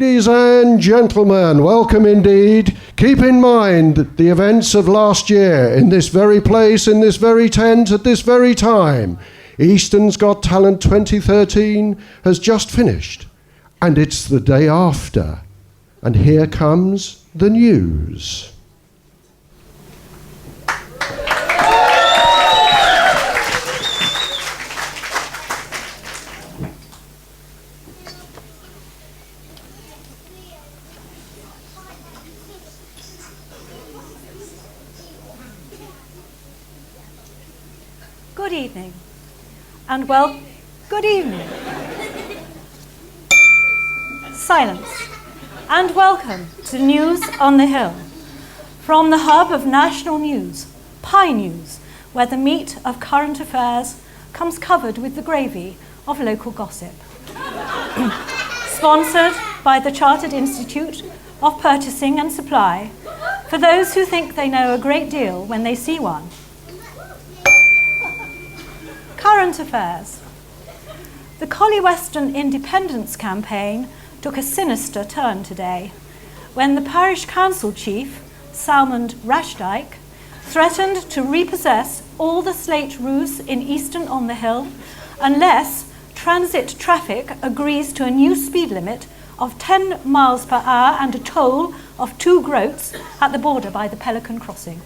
Ladies and gentlemen, welcome indeed. Keep in mind the events of last year in this very place, in this very tent, at this very time. Easton's Got Talent 2013 has just finished, and it's the day after. And here comes the news. Good evening, and good evening. Silence, and welcome to News on the Hill, from the hub of national news, Pie News, where the meat of current affairs comes covered with the gravy of local gossip. Sponsored by the Chartered Institute of Purchasing and Supply, for those who think they know a great deal when they see one. Current affairs. The Collie Weston Independence campaign took a sinister turn today when the parish council chief, Salmond Rashdike, threatened to repossess all the slate roofs in Easton on the Hill unless transit traffic agrees to a new speed limit of 10 miles per hour and a toll of 2 groats at the border by the Pelican Crossing.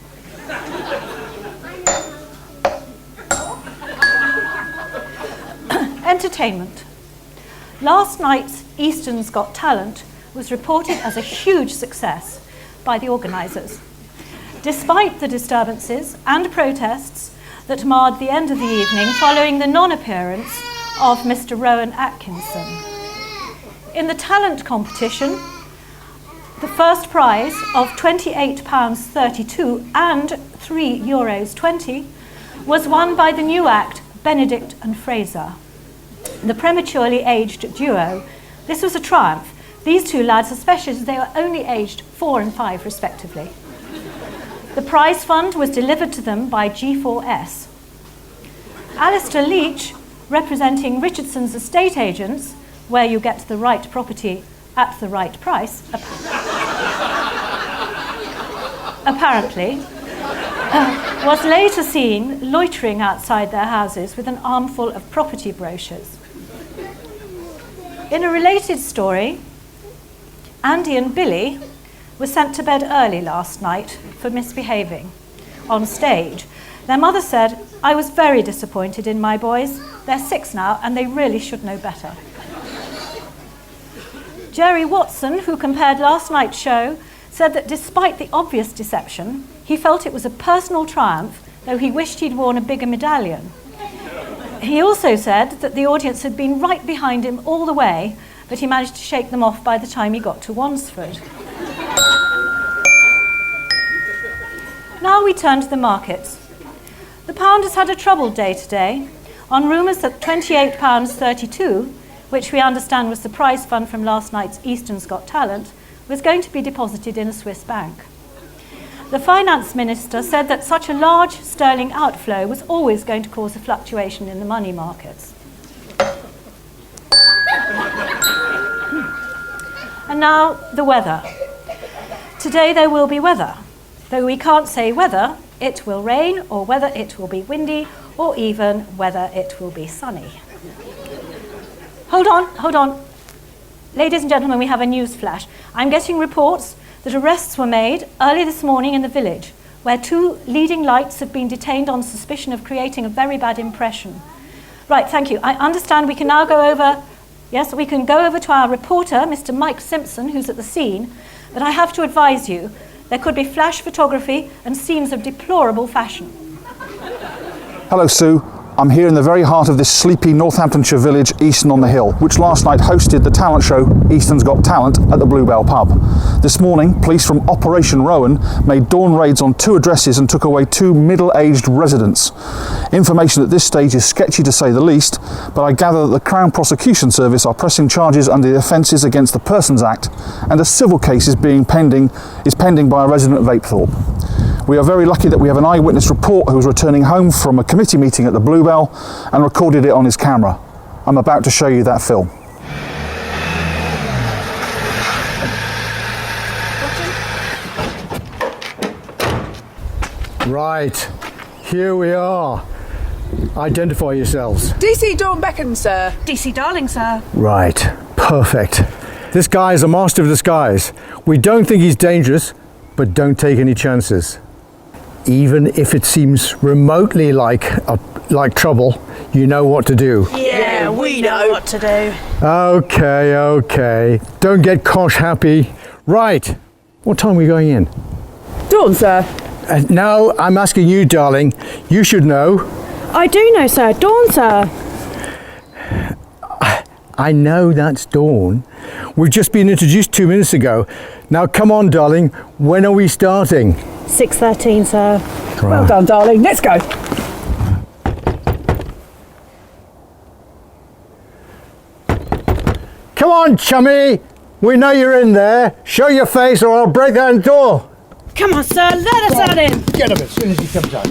Entertainment. Last night's Easton's Got Talent was reported as a huge success by the organisers, despite the disturbances and protests that marred the end of the evening following the non-appearance of Mr. Rowan Atkinson. In the talent competition, the first prize of £28.32 and €3.20 was won by the new act Benedict and Fraser, the prematurely aged duo. This was a triumph. These two lads, especially as they were only aged 4 and 5 respectively. The prize fund was delivered to them by G4S. Alistair Leach, representing Richardson's estate agents, where you get the right property at the right price, apparently, was later seen loitering outside their houses with an armful of property brochures. In a related story, Andy and Billy were sent to bed early last night for misbehaving on stage. Their mother said, "I was very disappointed in my boys. They're 6 now and they really should know better." Jerry Watson, who compared last night's show, said that despite the obvious deception, he felt it was a personal triumph, though he wished he'd worn a bigger medallion. He also said that the audience had been right behind him all the way, but he managed to shake them off by the time he got to Wansford. Now we turn to the markets. The pound has had a troubled day today, on rumours that £28.32, which we understand was the prize fund from last night's Easton's Got Talent, was going to be deposited in a Swiss bank. The finance minister said that such a large sterling outflow was always going to cause a fluctuation in the money markets. And now the weather. Today there will be weather, though we can't say whether it will rain or whether it will be windy or even whether it will be sunny. Hold on. Ladies and gentlemen, we have a news flash. I'm getting reports that arrests were made early this morning in the village, where 2 leading lights have been detained on suspicion of creating a very bad impression. Right, thank you. I understand we can now go over to our reporter, Mr. Mike Simpson, who's at the scene, but I have to advise you, there could be flash photography and scenes of deplorable fashion. Hello, Sue. I'm here in the very heart of this sleepy Northamptonshire village, Easton on the Hill, which last night hosted the talent show Easton's Got Talent at the Bluebell pub. This morning, police from Operation Rowan made dawn raids on 2 addresses and took away 2 middle-aged residents. Information at this stage is sketchy to say the least, but I gather that the Crown Prosecution Service are pressing charges under the Offences Against the Persons Act, and a civil case is pending by a resident of Apethorpe. We are very lucky that we have an eyewitness report who was returning home from a committee meeting at the Bluebell and recorded it on his camera. I'm about to show you that film. Right, here we are. Identify yourselves. DC Dawn Beckham, sir. DC Darling, sir. Right, perfect. This guy is a master of disguise. We don't think he's dangerous, but don't take any chances. Even if it seems remotely like trouble, you know what to do. Yeah, we know what to do. Okay. Don't get cosh happy. Right, what time are we going in? Dawn, sir. No, I'm asking you, darling. You should know. I do know, sir. Dawn, sir. I know that's Dawn. We've just been introduced 2 minutes ago. Now, come on, darling. When are we starting? 6:13, sir. Well done, darling. Let's go. Come on, chummy. We know you're in there. Show your face or I'll break that door. Come on, sir. Let us out in. Get him as soon as he comes out.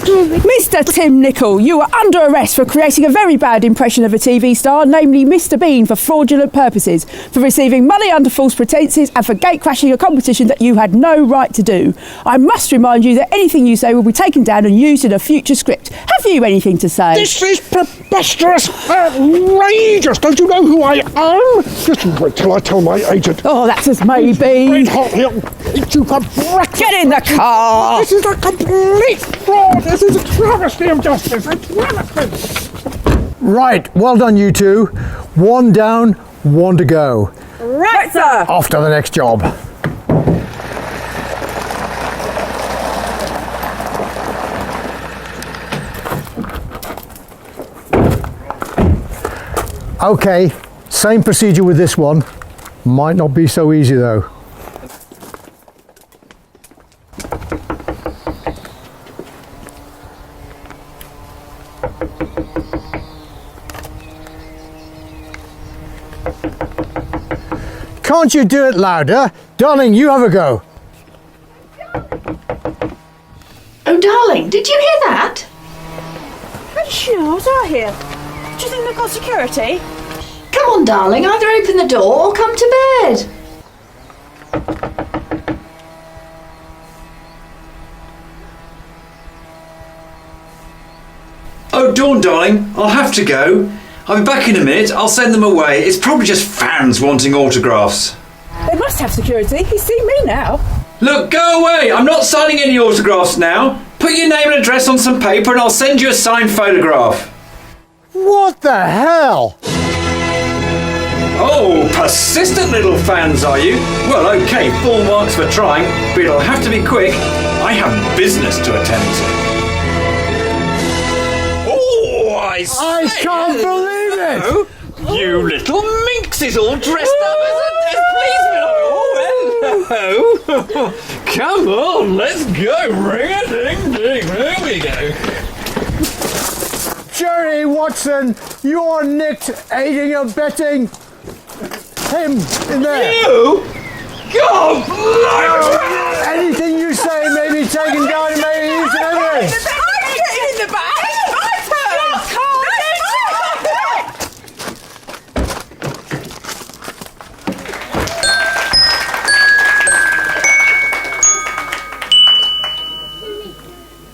Mr. Tim Nichol, you are under arrest for creating a very bad impression of a TV star, namely Mr. Bean, for fraudulent purposes, for receiving money under false pretences and for gatecrashing a competition that you had no right to do. I must remind you that anything you say will be taken down and used in a future script. Have you anything to say? This is preposterous, outrageous. Don't you know who I am? Just you wait till I tell my agent. Oh, that's as may Red be. hot, he'll eat you for breakfast. Get in the car. This is a complete fraud. This is a travesty of justice. A travesty. Right, well done, you two. One down, one to go. Right, sir. Off to the next job. Okay, same procedure with this one. Might not be so easy though. Can't you do it louder? Darling, you have a go. Oh, darling, did you hear that? Sure, I was out here. Do you think they've got security? Come on, darling, either open the door or come to bed. Oh, Dawn, darling, I'll have to go. I'll be back in a minute. I'll send them away. It's probably just fans wanting autographs. They must have security. He's seen me now. Look, go away. I'm not signing any autographs now. Put your name and address on some paper and I'll send you a signed photograph. What the hell? Oh, persistent little fans, are you? Well, okay, full marks for trying, but it'll have to be quick. I have business to attend to. Oh, I can't believe it! You little minxes all dressed up as a policeman. Oh, hello. Come on, let's go. Ring-a-ding-ding. There we go. Jerry Watson, you're nicked aiding and abetting him in there. You? God bless. Anything you say may be taken down and may be used in evidence. I'm getting in the back.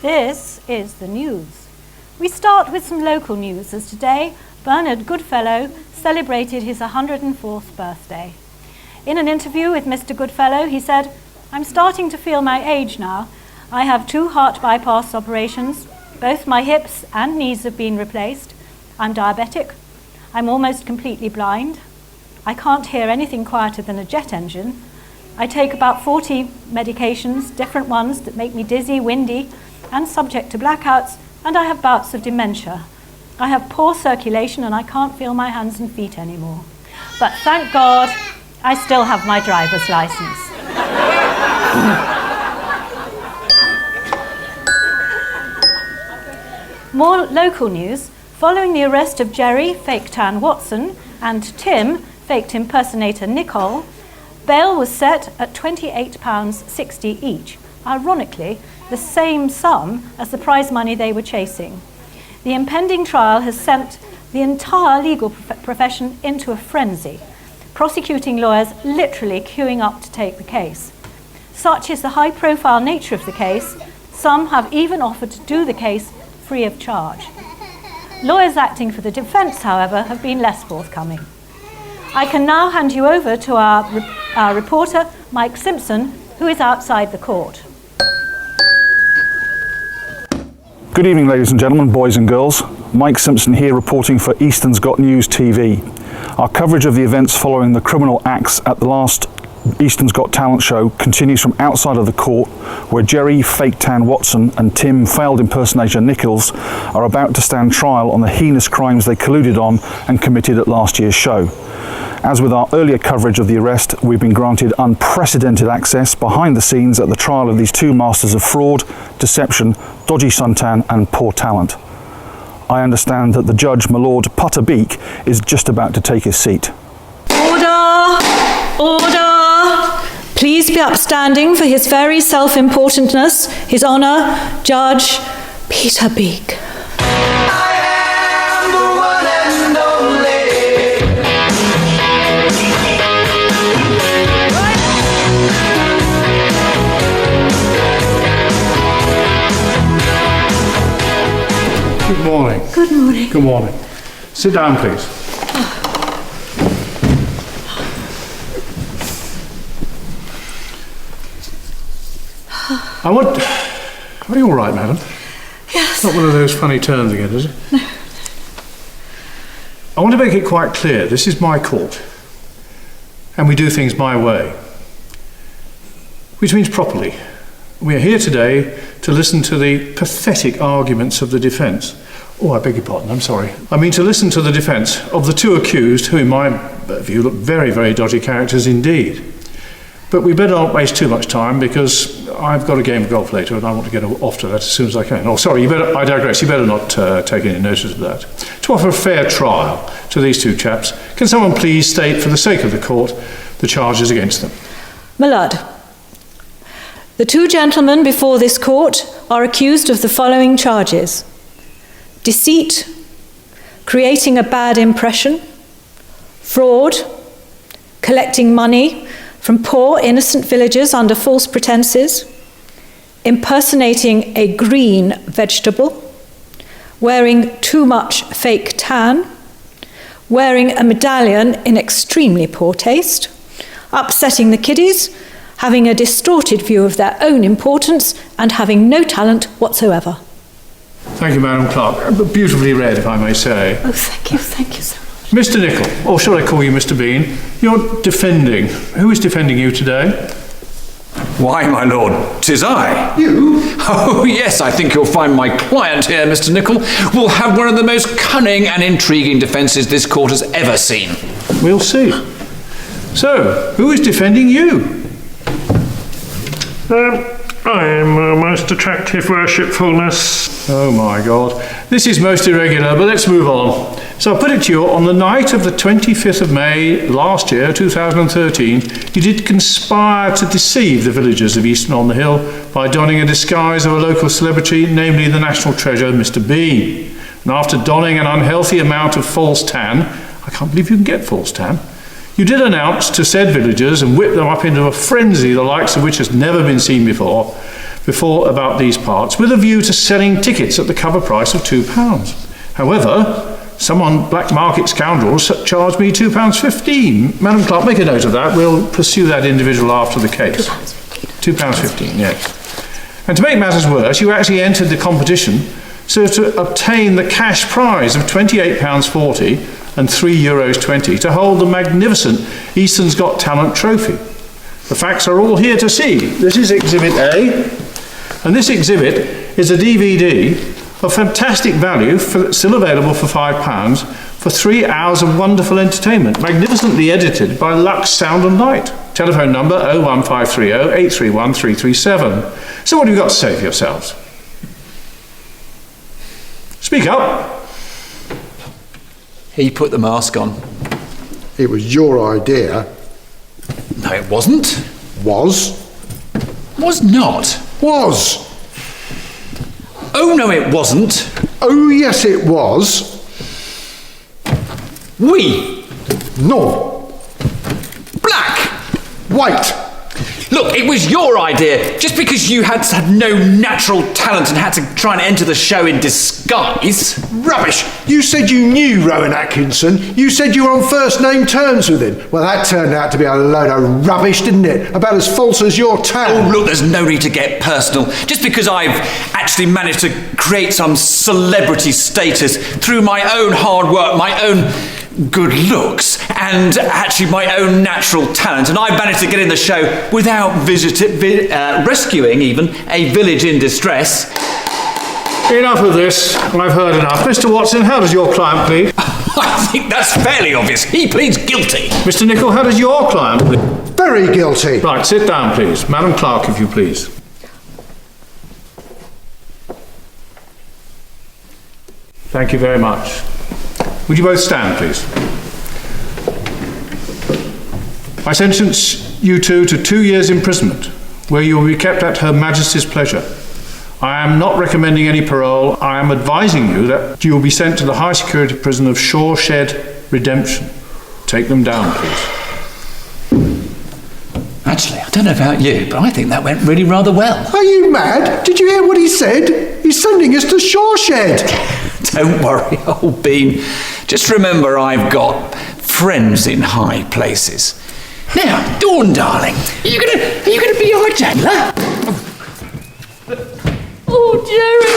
This is the news. We start with some local news, as today Bernard Goodfellow celebrated his 104th birthday. In an interview with Mr. Goodfellow, he said, "I'm starting to feel my age now. I have 2 heart bypass operations. Both my hips and knees have been replaced. I'm diabetic. I'm almost completely blind. I can't hear anything quieter than a jet engine. I take about 40 medications, different ones that make me dizzy, windy, and subject to blackouts, and I have bouts of dementia. I have poor circulation and I can't feel my hands and feet anymore. But thank God, I still have my driver's license." More local news. Following the arrest of Jerry, fake tan Watson, and Tim, faked impersonator Nicole, bail was set at £28.60 each. Ironically, the same sum as the prize money they were chasing. The impending trial has sent the entire legal profession into a frenzy, prosecuting lawyers literally queuing up to take the case. Such is the high-profile nature of the case, some have even offered to do the case free of charge. Lawyers acting for the defence, however, have been less forthcoming. I can now hand you over to our reporter, Mike Simpson, who is outside the court. Good evening, ladies and gentlemen, boys and girls. Mike Simpson here reporting for Easton's Got News TV. Our coverage of the events following the criminal acts at the last Easton's Got Talent show continues from outside of the court, where Jerry Fake Tan Watson and Tim Failed Impersonator Nichols are about to stand trial on the heinous crimes they colluded on and committed at last year's show. As with our earlier coverage of the arrest, we've been granted unprecedented access behind the scenes at the trial of these two masters of fraud, deception, dodgy suntan and poor talent. I understand that the judge, my lord Putterbeak, is just about to take his seat. Order! Order! Please be upstanding for his very self-importantness, His Honour, Judge Peter Beak. Good morning. Good morning. Good morning. Sit down, please. Are you all right, madam? Yes. Not one of those funny turns again, is it? No. I want to make it quite clear, this is my court, and we do things my way, which means properly. We are here today to listen to the pathetic arguments of the defence. Oh, I beg your pardon, I'm sorry. I mean to listen to the defence of the two accused, who in my view look very, very dodgy characters indeed. But we better not waste too much time, because I've got a game of golf later and I want to get off to that as soon as I can. Oh, sorry, I digress. You better not take any notice of that. To offer a fair trial to these two chaps, can someone please state, for the sake of the court, the charges against them? My lord, the two gentlemen before this court are accused of the following charges: deceit, creating a bad impression, fraud, collecting money from poor innocent villagers under false pretenses, impersonating a green vegetable, wearing too much fake tan, wearing a medallion in extremely poor taste, upsetting the kiddies, having a distorted view of their own importance, and having no talent whatsoever. Thank you, Madam Clerk. Beautifully read, if I may say. Oh, thank you so much. Mr. Nichol, or shall I call you Mr. Bean, you're defending. Who is defending you today? Why, my lord, 'tis I. You? Oh, yes, I think you'll find my client here, Mr. Nichol, will have one of the most cunning and intriguing defences this court has ever seen. We'll see. So, who is defending you? I am most attractive worshipfulness. Oh my God. This is most irregular, but let's move on. So I'll put it to you, on the night of the 25th of May last year, 2013, you did conspire to deceive the villagers of Easton on the Hill by donning a disguise of a local celebrity, namely the national treasure, Mr. Bean. And after donning an unhealthy amount of false tan, I can't believe you can get false tan, you did announce to said villagers and whip them up into a frenzy, the likes of which has never been seen before about these parts, with a view to selling tickets at the cover price of £2. However, some black market scoundrels charged me £2.15. Madam Clerk, make a note of that. We'll pursue that individual after the case. £2.15, yes. And to make matters worse, you actually entered the competition so to obtain the cash prize of £28.40 and €3.20 to hold the magnificent Easton's Got Talent trophy. The facts are all here to see. This is Exhibit A, and this exhibit is a DVD of fantastic value, still available for £5, for 3 hours of wonderful entertainment, magnificently edited by Lux Sound and Light. Telephone number 01530 831 337. So what have you got to say for yourselves? Speak up. He put the mask on. It was your idea. No, it wasn't. Was. Was not. Was. Oh, no, it wasn't. Oh, yes, it was. We. No. Black. White. Look, it was your idea. Just because you had no natural talent and had to try and enter the show in disguise. Rubbish! You said you knew Rowan Atkinson. You said you were on first name terms with him. Well, that turned out to be a load of rubbish, didn't it? About as false as your tan. Oh, look, there's no need to get personal. Just because I've actually managed to create some celebrity status through my own hard work, my own good looks, and actually my own natural talent, and I managed to get in the show without rescuing even a village in distress. Enough of this. I've heard enough. Mr. Watson, how does your client plead? I think that's fairly obvious. He pleads guilty. Mr. Nichol, how does your client plead? Very guilty. Right, sit down, please. Madam Clerk, if you please. Thank you very much. Would you both stand, please? I sentence you two to 2 years' imprisonment, where you will be kept at Her Majesty's pleasure. I am not recommending any parole. I am advising you that you will be sent to the high security prison of Shoreshed Redemption. Take them down, please. Actually, I don't know about you, but I think that went really rather well. Are you mad? Did you hear what he said? He's sending us to Shoreshed. Don't worry, old Bean. Just remember I've got friends in high places. Now, Dawn, darling, are you gonna be our jailer? Oh, Jerry.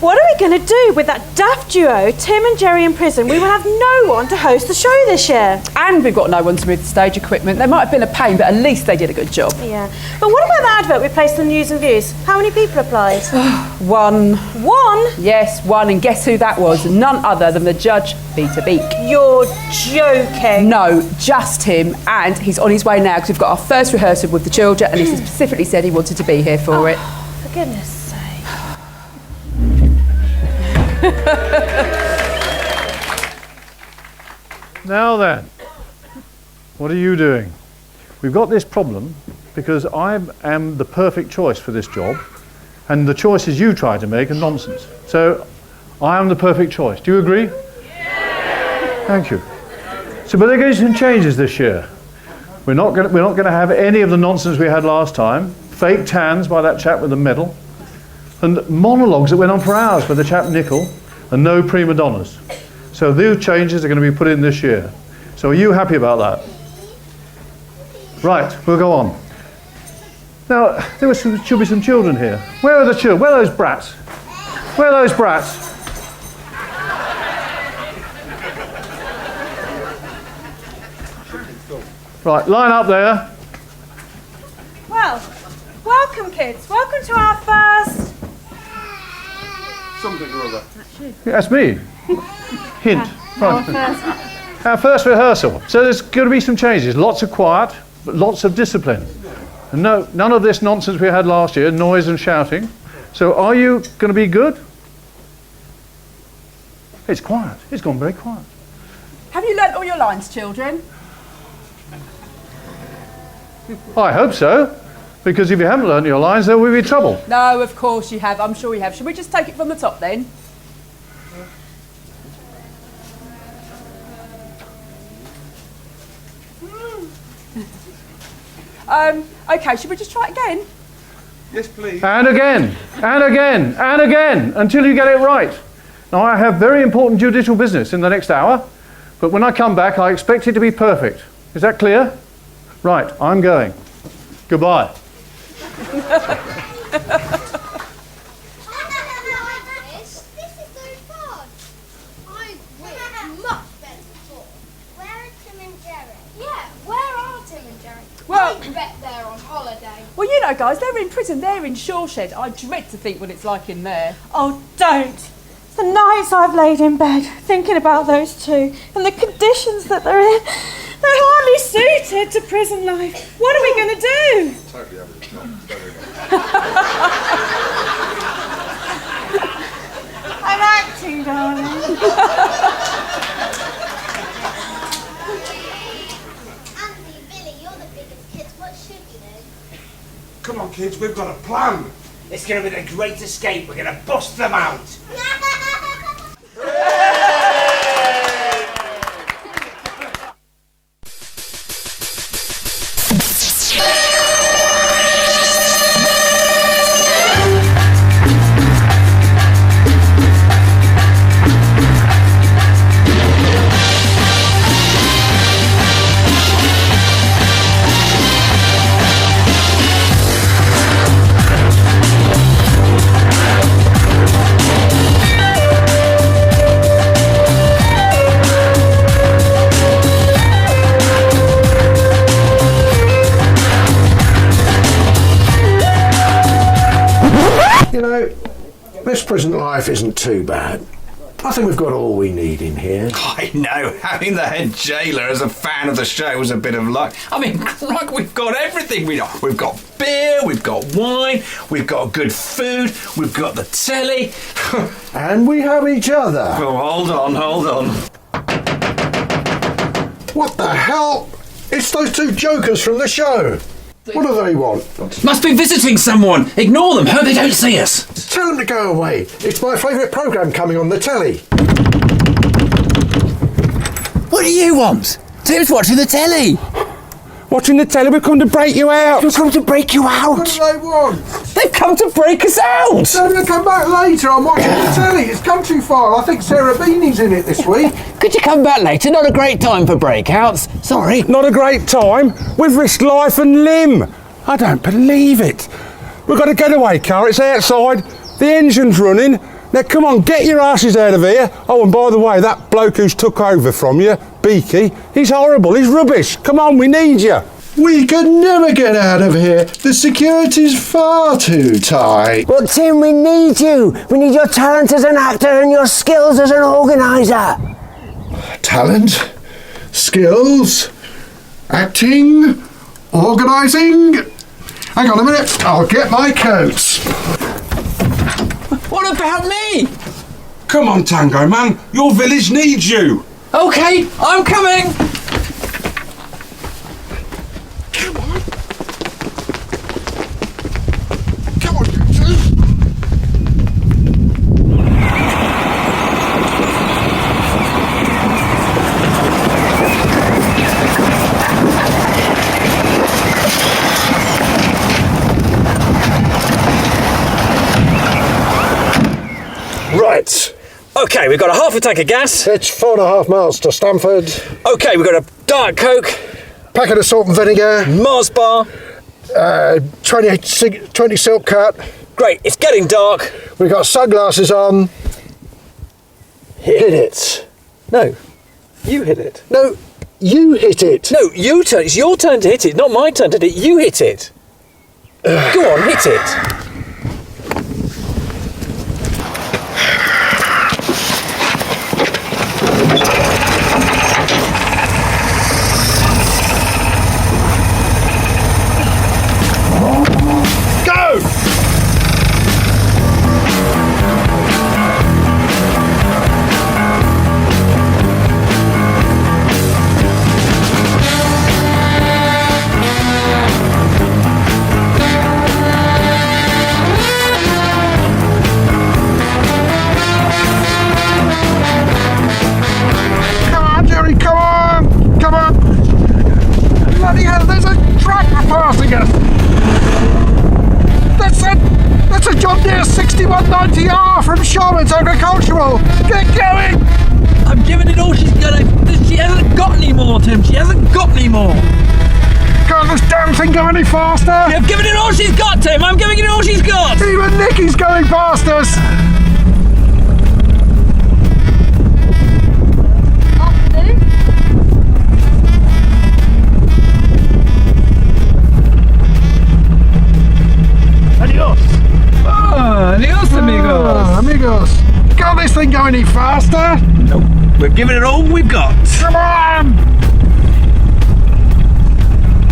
What are we going to do with that daft duo, Tim and Jerry in prison? We will have no one to host the show this year. And we've got no one to move the stage equipment. They might have been a pain, but at least they did a good job. Yeah. But what about the advert we placed in the News and Views? How many people applied? One. One? Yes, one. And guess who that was? None other than the judge, Peter Beak. You're joking. No, just him. And he's on his way now because we've got our first rehearsal with the children and he specifically said he wanted to be here for it. For goodness sake. Now then, what are you doing? We've got this problem because I am the perfect choice for this job and the choices you try to make are nonsense. So I am the perfect choice. Do you agree? Yeah. Thank you. So but there are going to be some changes this year. We're not going to have any of the nonsense we had last time. Fake tans by that chap with the medal. And monologues that went on for hours by the chap Nichol, and no prima donnas. So those changes are going to be put in this year. So are you happy about that? Right, we'll go on. Now, should be some children here. Where are the children? Where are those brats? Where are those brats? Right, line up there. Well, welcome kids. Welcome to our first... Something or other. That's me. Hint. Right. Our first rehearsal. So there's going to be some changes. Lots of quiet, but lots of discipline. And no, none of this nonsense we had last year, noise and shouting. So are you going to be good? It's quiet. It's gone very quiet. Have you learnt all your lines, children? I hope so. Because if you haven't learnt your lines, there will be trouble. No, of course you have. I'm sure you have. Should we just take it from the top then? Okay, should we just try it again? Yes, please. And again, and again, and again, until you get it right. Now, I have very important judicial business in the next hour, but when I come back, I expect it to be perfect. Is that clear? Right, I'm going. Goodbye. This is so fun. I wish much better before. Where are Tim and Jerry? Yeah, where are Tim and Jerry? Well, I bet they're on holiday. Well, you know, guys, they're in prison. They're in Shoreshed. I dread to think what it's like in there. Oh, don't. The nights I've laid in bed thinking about those two and the conditions that they're in. They're hardly suited to prison life. What are we going to do? Totally average, not very I'm acting, darling. Andy, Billy, you're the biggest kids. What should we do? Come on, kids, we've got a plan. It's going to be the great escape. We're going to bust them out. You know, this present life isn't too bad. I think we've got all we need in here. I know, having the head jailer as a fan of the show was a bit of luck. I mean, crikey, we've got everything. We've got beer, we've got wine, we've got good food, we've got the telly. And we have each other. Well, hold on. What the hell? It's those two jokers from the show. What do they want? Must be visiting someone. Ignore them. Hope they don't see us. Tell them to go away. It's my favourite programme coming on the telly. What do you want? Tim's watching the telly. Watching the telly, we've come to break you out. We've come to break you out. What do they want? They've come to break us out. Tell them to come back later. I'm watching the telly. It's Country File. I think Sarah Beanie's in it this week. Could you come back later? Not a great time for breakouts. Sorry. Not a great time. We've risked life and limb. I don't believe it. We've got a getaway car. It's outside. The engine's running. Now, come on, get your asses out of here. Oh, and by the way, that bloke who's took over from you, Beaky, he's horrible. He's rubbish. Come on, we need you. We could never get out of here. The security's far too tight. Well, Tim, we need you. We need your talent as an actor and your skills as an organiser. Talent, skills, acting, organising. Hang on a minute, I'll get my coats. What about me? Come on, Tango Man. Your village needs you. OK, I'm coming. Come on, you two. Right. OK, we've got a half a tank of gas. It's 4.5 miles to Stamford. OK, we've got a Diet Coke. Packet of salt and vinegar. Mars bar. 20 silk cut. Great, it's getting dark. We've got sunglasses on. Hit it. No, you hit it. No, you hit it. No, you turn. It's your turn to hit it, not my turn to hit it. You hit it. Go on, hit it. passing us. That's a John Deere 6190R from Sherman's Agricultural. Get going! I'm giving it all she's got. She hasn't got any more, Tim. She hasn't got any more. Can't this damn thing go any faster? I've given it all she's got, Tim. I'm giving it all she's got. Even Nicky's going past us. Adios. Oh, adios, amigos. Amigos. Can't this thing go any faster? Nope. We're giving it all we've got. Come on!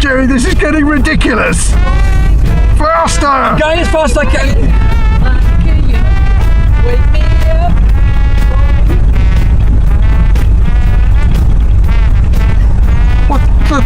Jerry, this is getting ridiculous. Faster! I'm going as fast as I can. Wake me up. What the?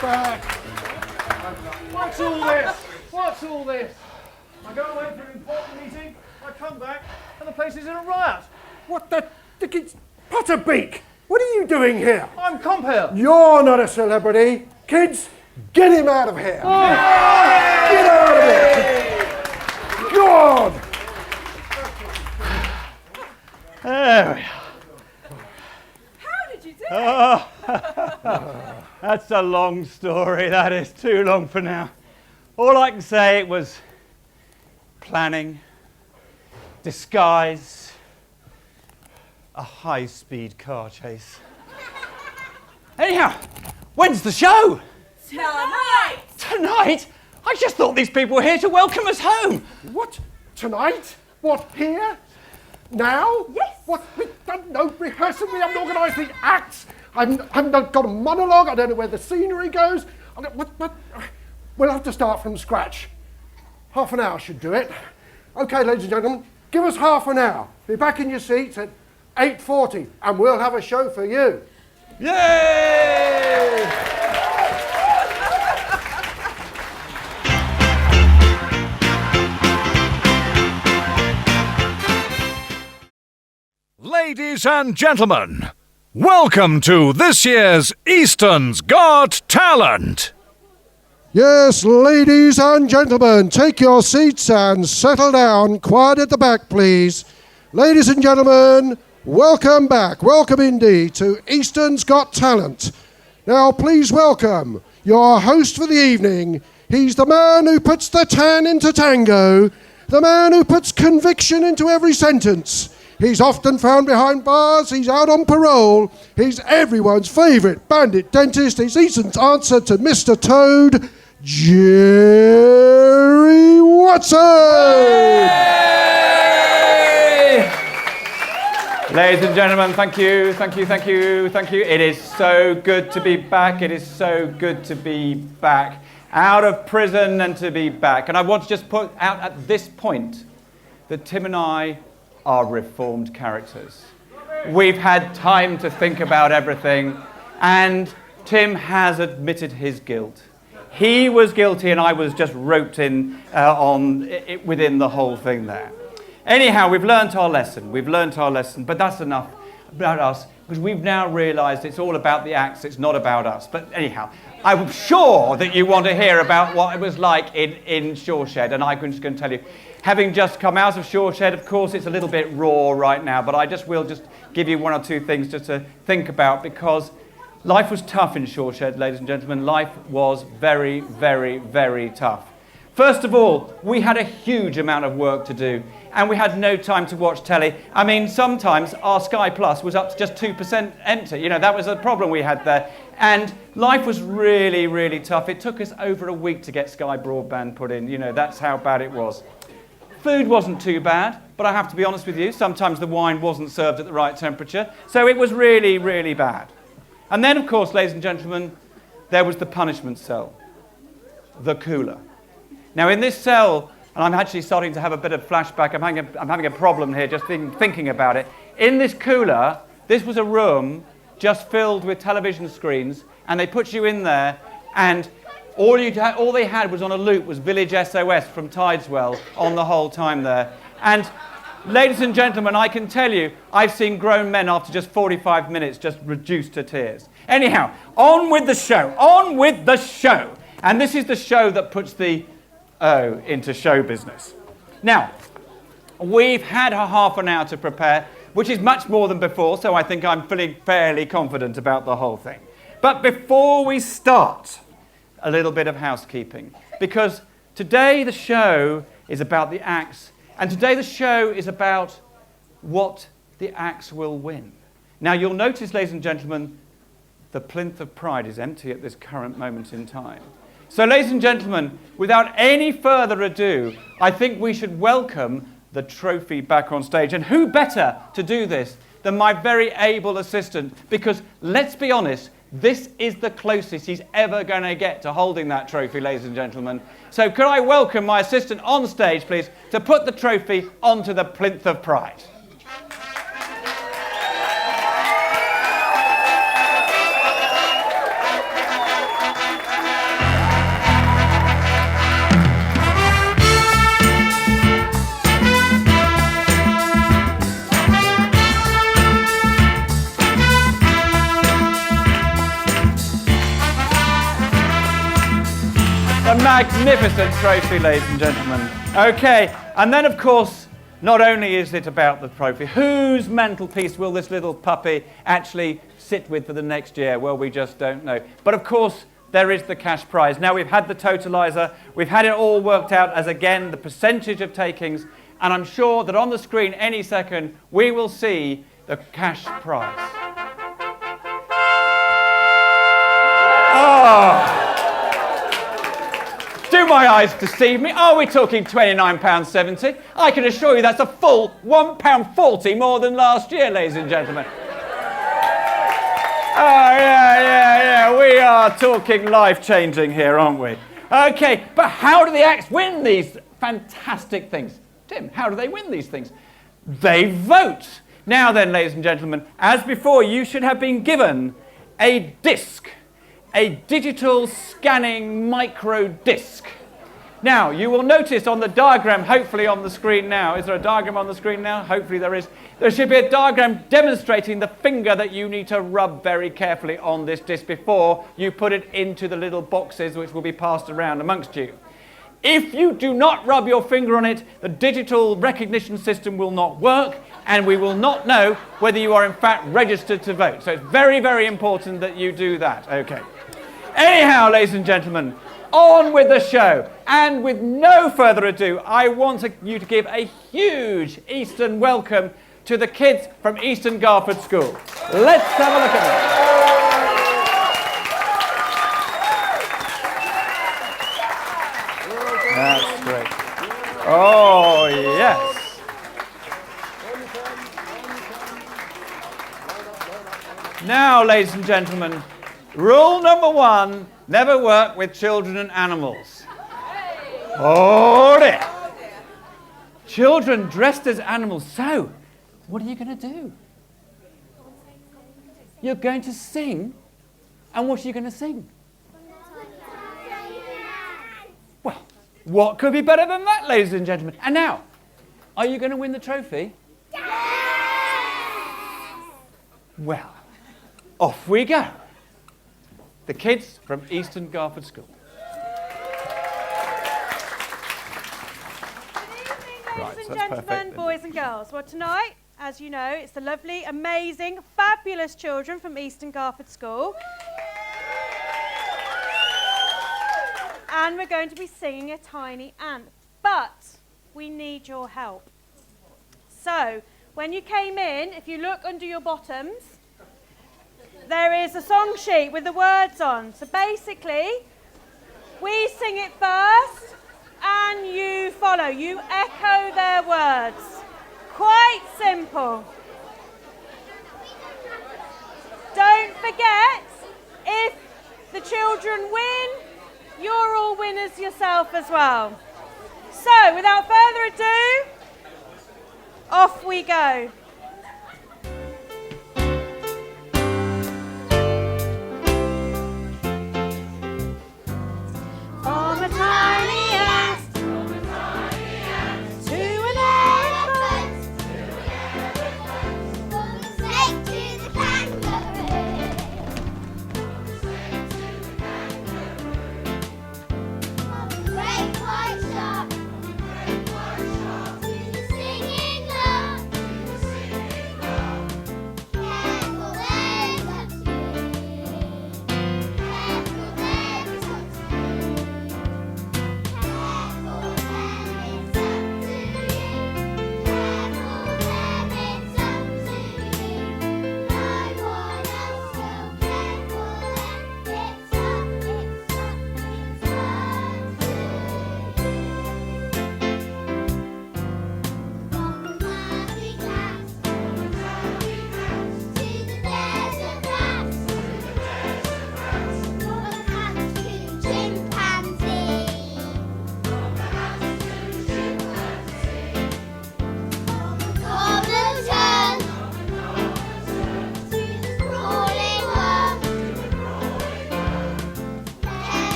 back. What's all this? What's all this? I go away for an important meeting, I come back, and the place is in a riot. What the dickens? Potterbeak! What are you doing here? I'm compere. You're not a celebrity. Kids, get him out of here. Oh. Get out of here. God! There we are. How did you do it? Oh, that's a long story. That is too long for now. All I can say, it was planning, disguise, a high-speed car chase. Anyhow, when's the show? Tonight! Tonight? I just thought these people were here to welcome us home. What? Tonight? What, here? Now? Yes. What? We've done no rehearsal. We haven't organised the acts. I haven't got a monologue. I don't know where the scenery goes. What? We'll have to start from scratch. Half an hour should do it. OK, ladies and gentlemen, give us half an hour. Be back in your seats at 8:40 and we'll have a show for you. Yay! Ladies and gentlemen, welcome to this year's Easton's Got Talent. Yes, ladies and gentlemen, take your seats and settle down. Quiet at the back, please. Ladies and gentlemen, welcome back. Welcome indeed to Easton's Got Talent. Now, please welcome your host for the evening. He's the man who puts the tan into tango, the man who puts conviction into every sentence. He's often found behind bars, he's out on parole, he's everyone's favourite bandit dentist. He's Easton's answer to Mr. Toad, Jerry Watson! Yay! Ladies and gentlemen, thank you. It is so good to be back. It is so good to be back. Out of prison and to be back. And I want to just put out at this point that Tim and I are reformed characters. We've had time to think about everything, and Tim has admitted his guilt. He was guilty and I was just roped in within the whole thing there. Anyhow, we've learnt our lesson, but that's enough about us, because we've now realised it's all about the acts, it's not about us. But anyhow, I'm sure that you want to hear about what it was like in Shoreshed, and I'm just going to tell you, having just come out of Shoreshed, of course, it's a little bit raw right now, but I will just give you one or two things just to think about, because life was tough in Shoreshed, ladies and gentlemen. Life was very, very, very tough. First of all, we had a huge amount of work to do, and we had no time to watch telly. I mean, sometimes our Sky Plus was up to just 2% empty. You know, that was a problem we had there. And life was really, really tough. It took us over a week to get Sky Broadband put in. You know, that's how bad it was. Food wasn't too bad, but I have to be honest with you, sometimes the wine wasn't served at the right temperature. So it was really, really bad. And then, of course, ladies and gentlemen, there was the punishment cell, the cooler. Now, in this cell, and I'm actually starting to have a bit of flashback, I'm having a problem here just thinking about it. In this cooler, this was a room just filled with television screens, and they put you in there, and all they had was on a loop was Village SOS from Tideswell on the whole time there. And ladies and gentlemen, I can tell you, I've seen grown men after just 45 minutes just reduced to tears. Anyhow, on with the show. And this is the show that puts the O into show business. Now, we've had a half an hour to prepare, which is much more than before, so I think I'm feeling fairly confident about the whole thing. But before we start, a little bit of housekeeping, because today the show is about the acts, and today the show is about what the acts will win. Now, you'll notice, ladies and gentlemen, the plinth of pride is empty at this current moment in time. So, ladies and gentlemen, without any further ado, I think we should welcome the trophy back on stage. And who better to do this than my very able assistant? Because, let's be honest, this is the closest he's ever going to get to holding that trophy, ladies and gentlemen. So could I welcome my assistant on stage, please, to put the trophy onto the plinth of pride. magnificent trophy, ladies and gentlemen. Okay, and then of course, not only is it about the trophy, whose mantelpiece will this little puppy actually sit with for the next year? Well, we just don't know. But of course, there is the cash prize. Now, we've had the totalizer, we've had it all worked out as, again, the percentage of takings, and I'm sure that on the screen any second, we will see the cash prize. Oh! Do my eyes deceive me? Are we talking £29.70? I can assure you that's a full £1.40 more than last year, ladies and gentlemen. Oh, yeah. We are talking life-changing here, aren't we? Okay, but how do the acts win these fantastic things? Tim, how do they win these things? They vote. Now then, ladies and gentlemen, as before, you should have been given a disc. A digital scanning micro disc. Now, you will notice on the diagram, hopefully on the screen now, is there a diagram on the screen now? Hopefully there is. There should be a diagram demonstrating the finger that you need to rub very carefully on this disc before you put it into the little boxes which will be passed around amongst you. If you do not rub your finger on it, the digital recognition system will not work, and we will not know whether you are in fact registered to vote. So it's very, very important that you do that. Okay. Anyhow, ladies and gentlemen, on with the show. And with no further ado, I want you to give a huge Easton welcome to the kids from Easton Garford School. Let's have a look at them. That's great. Oh, yes. Now, ladies and gentlemen, rule number 1, never work with children and animals. Oh dear. Children dressed as animals. So, what are you going to do? You're going to sing? And what are you going to sing? Well, what could be better than that, ladies and gentlemen? And now, are you going to win the trophy? Well, off we go. The kids from Easton Garford School. Ladies and gentlemen, boys and girls. Well, tonight, as you know, it's the lovely, amazing, fabulous children from Easton Garford School. And we're going to be singing a tiny ant. But we need your help. So, when you came in, if you look under your bottoms, there is a song sheet with the words on. So basically, we sing it first and you follow. You echo their words. Quite simple. Don't forget, if the children win, you're all winners yourself as well. So, without further ado, off we go. From a tiny ant to an elephant, from the snake to the kangaroo, from the great white shark to the singing lark. Careful, there is a tree. Careful, there is a tree.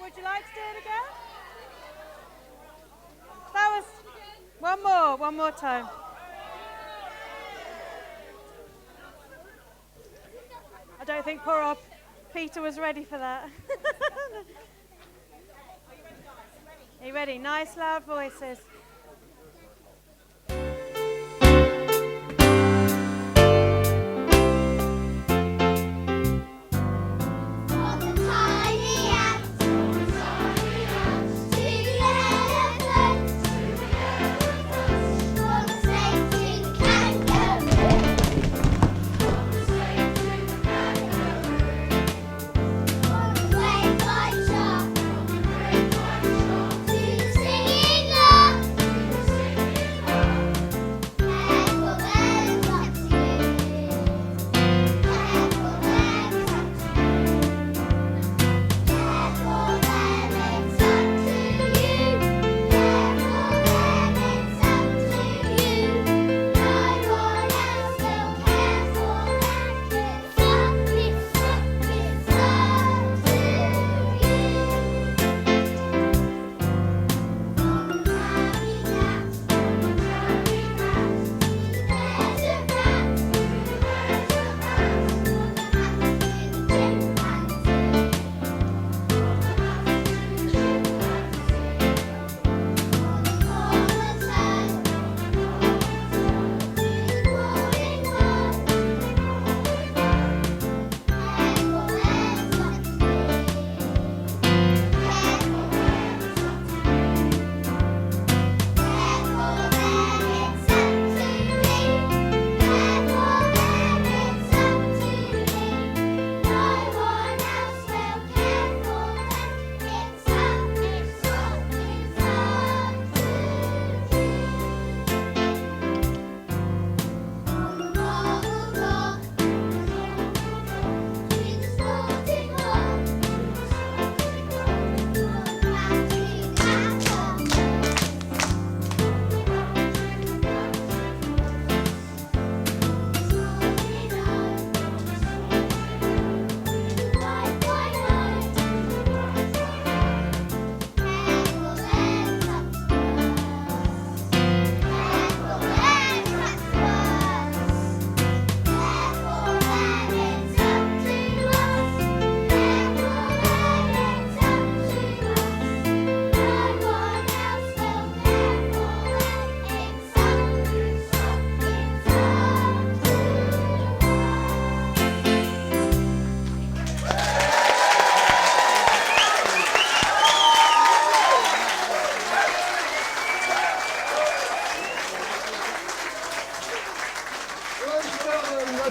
Would you like to do it again? That was one more time. I don't think poor old Peter was ready for that. Are you ready? Nice loud voices.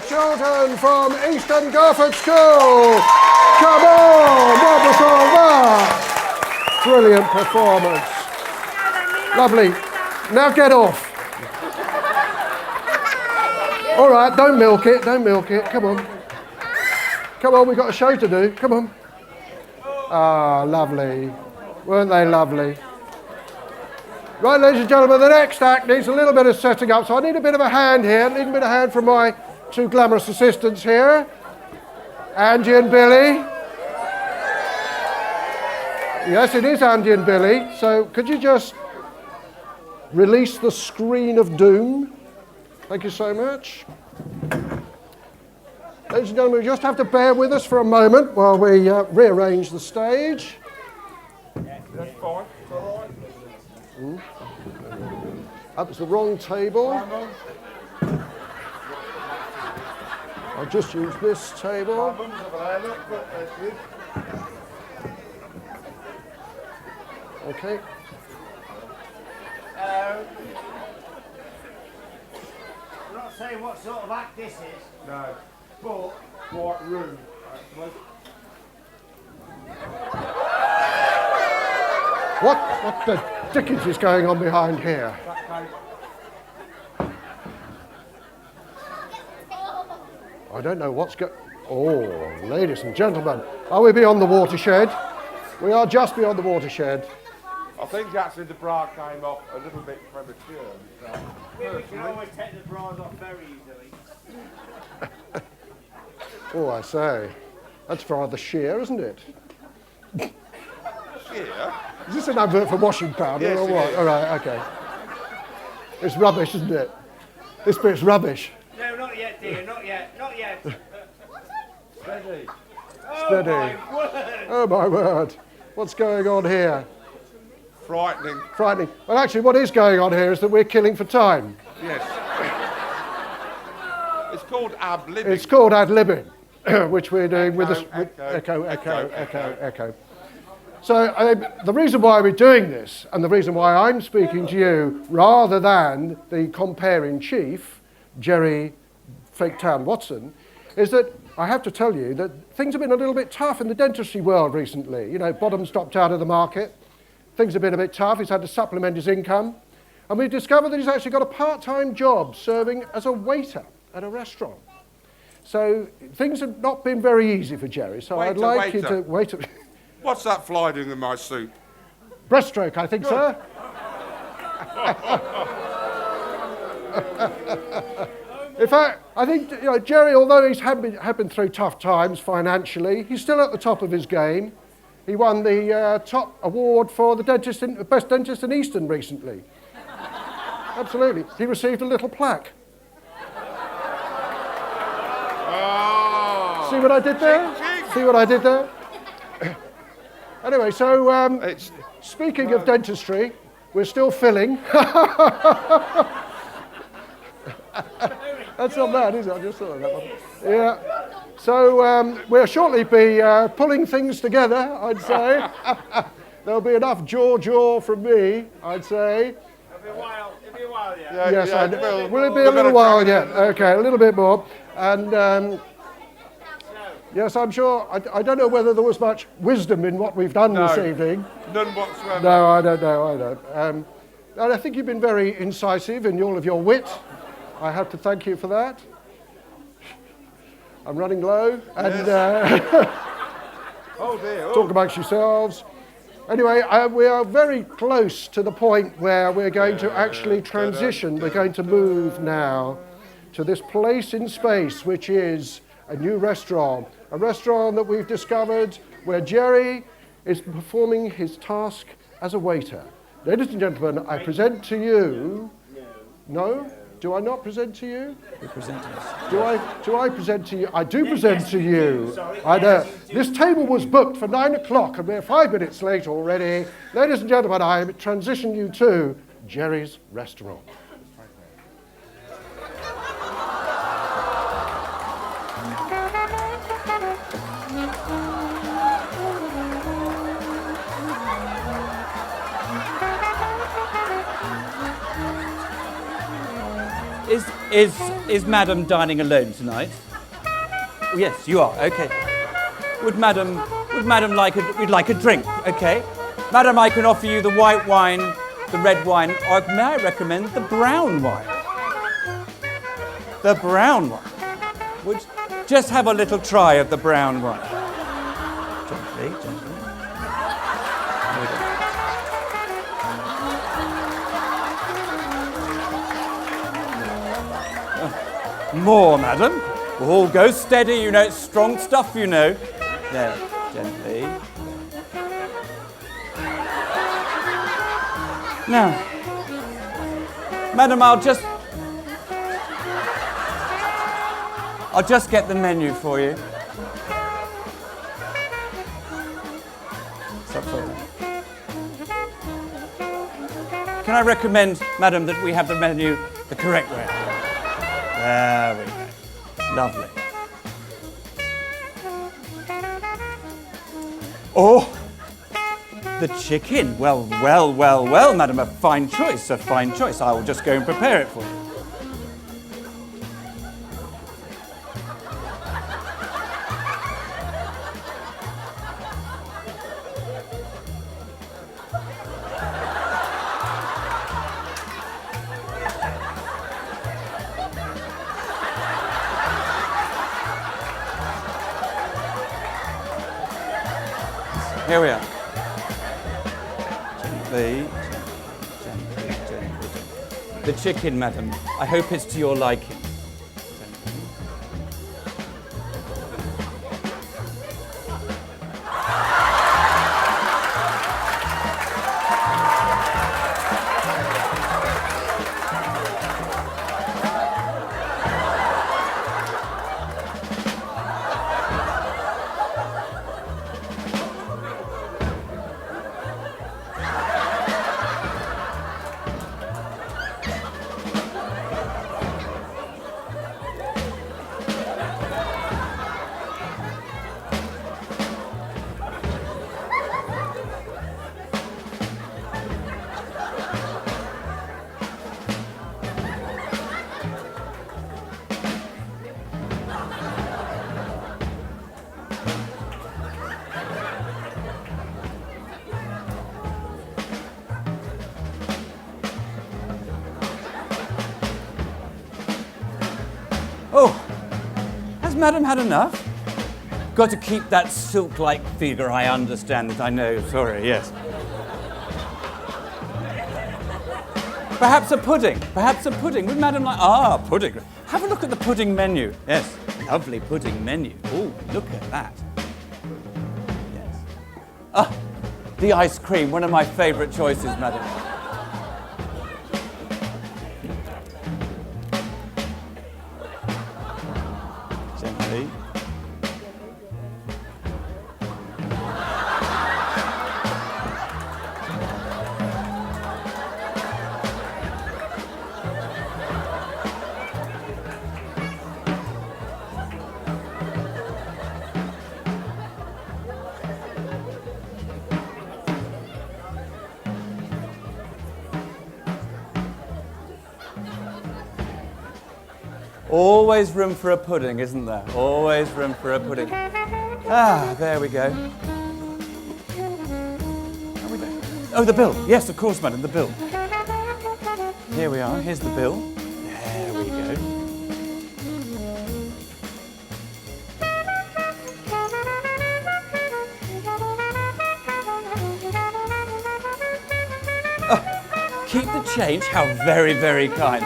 Children from Easton Garford School. Come on, what was all that? Brilliant performance. Lovely. Now get off. All right, don't milk it, don't milk it. Come on. Come on, we've got a show to do. Come on. Ah, lovely. Weren't they lovely? Right, ladies and gentlemen, the next act needs a little bit of setting up, so I need a bit of a hand here. I need a bit of hand from my two glamorous assistants here, Angie and Billy. Yes, it is Angie and Billy. So could you just release the screen of doom? Thank you so much. Ladies and gentlemen, you just have to bear with us for a moment while we rearrange the stage. That's fine. It's all right. That was the wrong table. I'll just use this table. Okay. I'm not saying what sort of act this is. No. But white room, actually. What the dickens is going on behind here? I don't know what's going... Oh, ladies and gentlemen, are we beyond the watershed? We are just beyond the watershed. I think actually the bra came off a little bit premature. So. We can always take the bras off very easily. Oh, I say. That's rather sheer, isn't it? Sheer? Is this an advert for washing powder Yes, or it what? is. All right, okay. It's rubbish, isn't it? This bit's rubbish. No, not yet, dear, not yet, not yet. Steady. Steady. Oh my word. What's going on here? Frightening. Frightening. Well, actually, what is going on here is that we're killing for time. Yes. It's called ad-libbing. It's called ad-libbing, which we're doing with the Echo. echo. So the reason why we're doing this, and the reason why I'm speaking to you, rather than the compare-in-chief, Jerry Fake Town Watson, is that I have to tell you that things have been a little bit tough in the dentistry world recently. You know, Bottom's dropped out of the market. Things have been a bit tough. He's had to supplement his income. And we've discovered that he's actually got a part-time job serving as a waiter at a restaurant. So things have not been very easy for Jerry. So I'd like you to wait. What's that fly doing in my soup? Breaststroke, I think, sir. In fact, I think Jerry, although he's had been through tough times financially, he's still at the top of his game. He won the top award for the best dentist in Easton recently. Absolutely. He received a little plaque. Oh. See what I did there? See what I did there? Anyway, so speaking of dentistry, we're still filling. That's not bad, is it? I just thought of that one. Yeah. So we'll shortly be pulling things together, I'd say. There'll be enough jaw from me, I'd say. It'll be a while yet. Yes, will it be a little while yet? Okay, a little bit more. And yes, I'm sure, I don't know whether there was much wisdom in what we've done this evening. None whatsoever. No, I don't know. And I think you've been very incisive in all of your wit. I have to thank you for that. I'm running low. And oh dear. Oh. Talk amongst yourselves. Anyway, we are very close to the point where we're going to actually transition. We're going to move now to this place in space, which is a new restaurant. A restaurant that we've discovered where Jerry is performing his task as a waiter. Ladies and gentlemen, I present to you... No? Do I not present to you? You present us. Do I present to you? I do present to you. I know. This table was booked for 9 o'clock and we're 5 minutes late already. Ladies and gentlemen, I transition you to Jerry's restaurant. Is Madam dining alone tonight? Oh, yes, you are. Okay. Would Madam like we'd like a drink? Okay. Madam, I can offer you the white wine, the red wine, or may I recommend the brown wine? The brown wine. Would just have a little try of the brown wine. Gently, gently. More, madam. All go steady, you know, it's strong stuff, you know. There, gently. Now, madam, I'll just get the menu for you. Can I recommend, madam, that we have the menu the correct way? There we go. Lovely. Oh, the chicken. Well, madam, a fine choice, a fine choice. I will just go and prepare it for you. Here we are. Gently. The chicken, madam. I hope it's to your liking. Has Madam had enough? Got to keep that silk-like figure, I understand it, I know, sorry, yes. Perhaps a pudding. Would Madam like... Ah, pudding. Have a look at the pudding menu. Yes, lovely pudding menu. Oh, look at that. Yes. Ah, the ice cream, one of my favourite choices, Madam. Gently. Always room for a pudding, isn't there? Always room for a pudding. Ah, there we go. Are we there? Oh, the bill. Yes, of course, madam, the bill. Here we are. Here's the bill. There we go. Oh, keep the change. How very, very kind.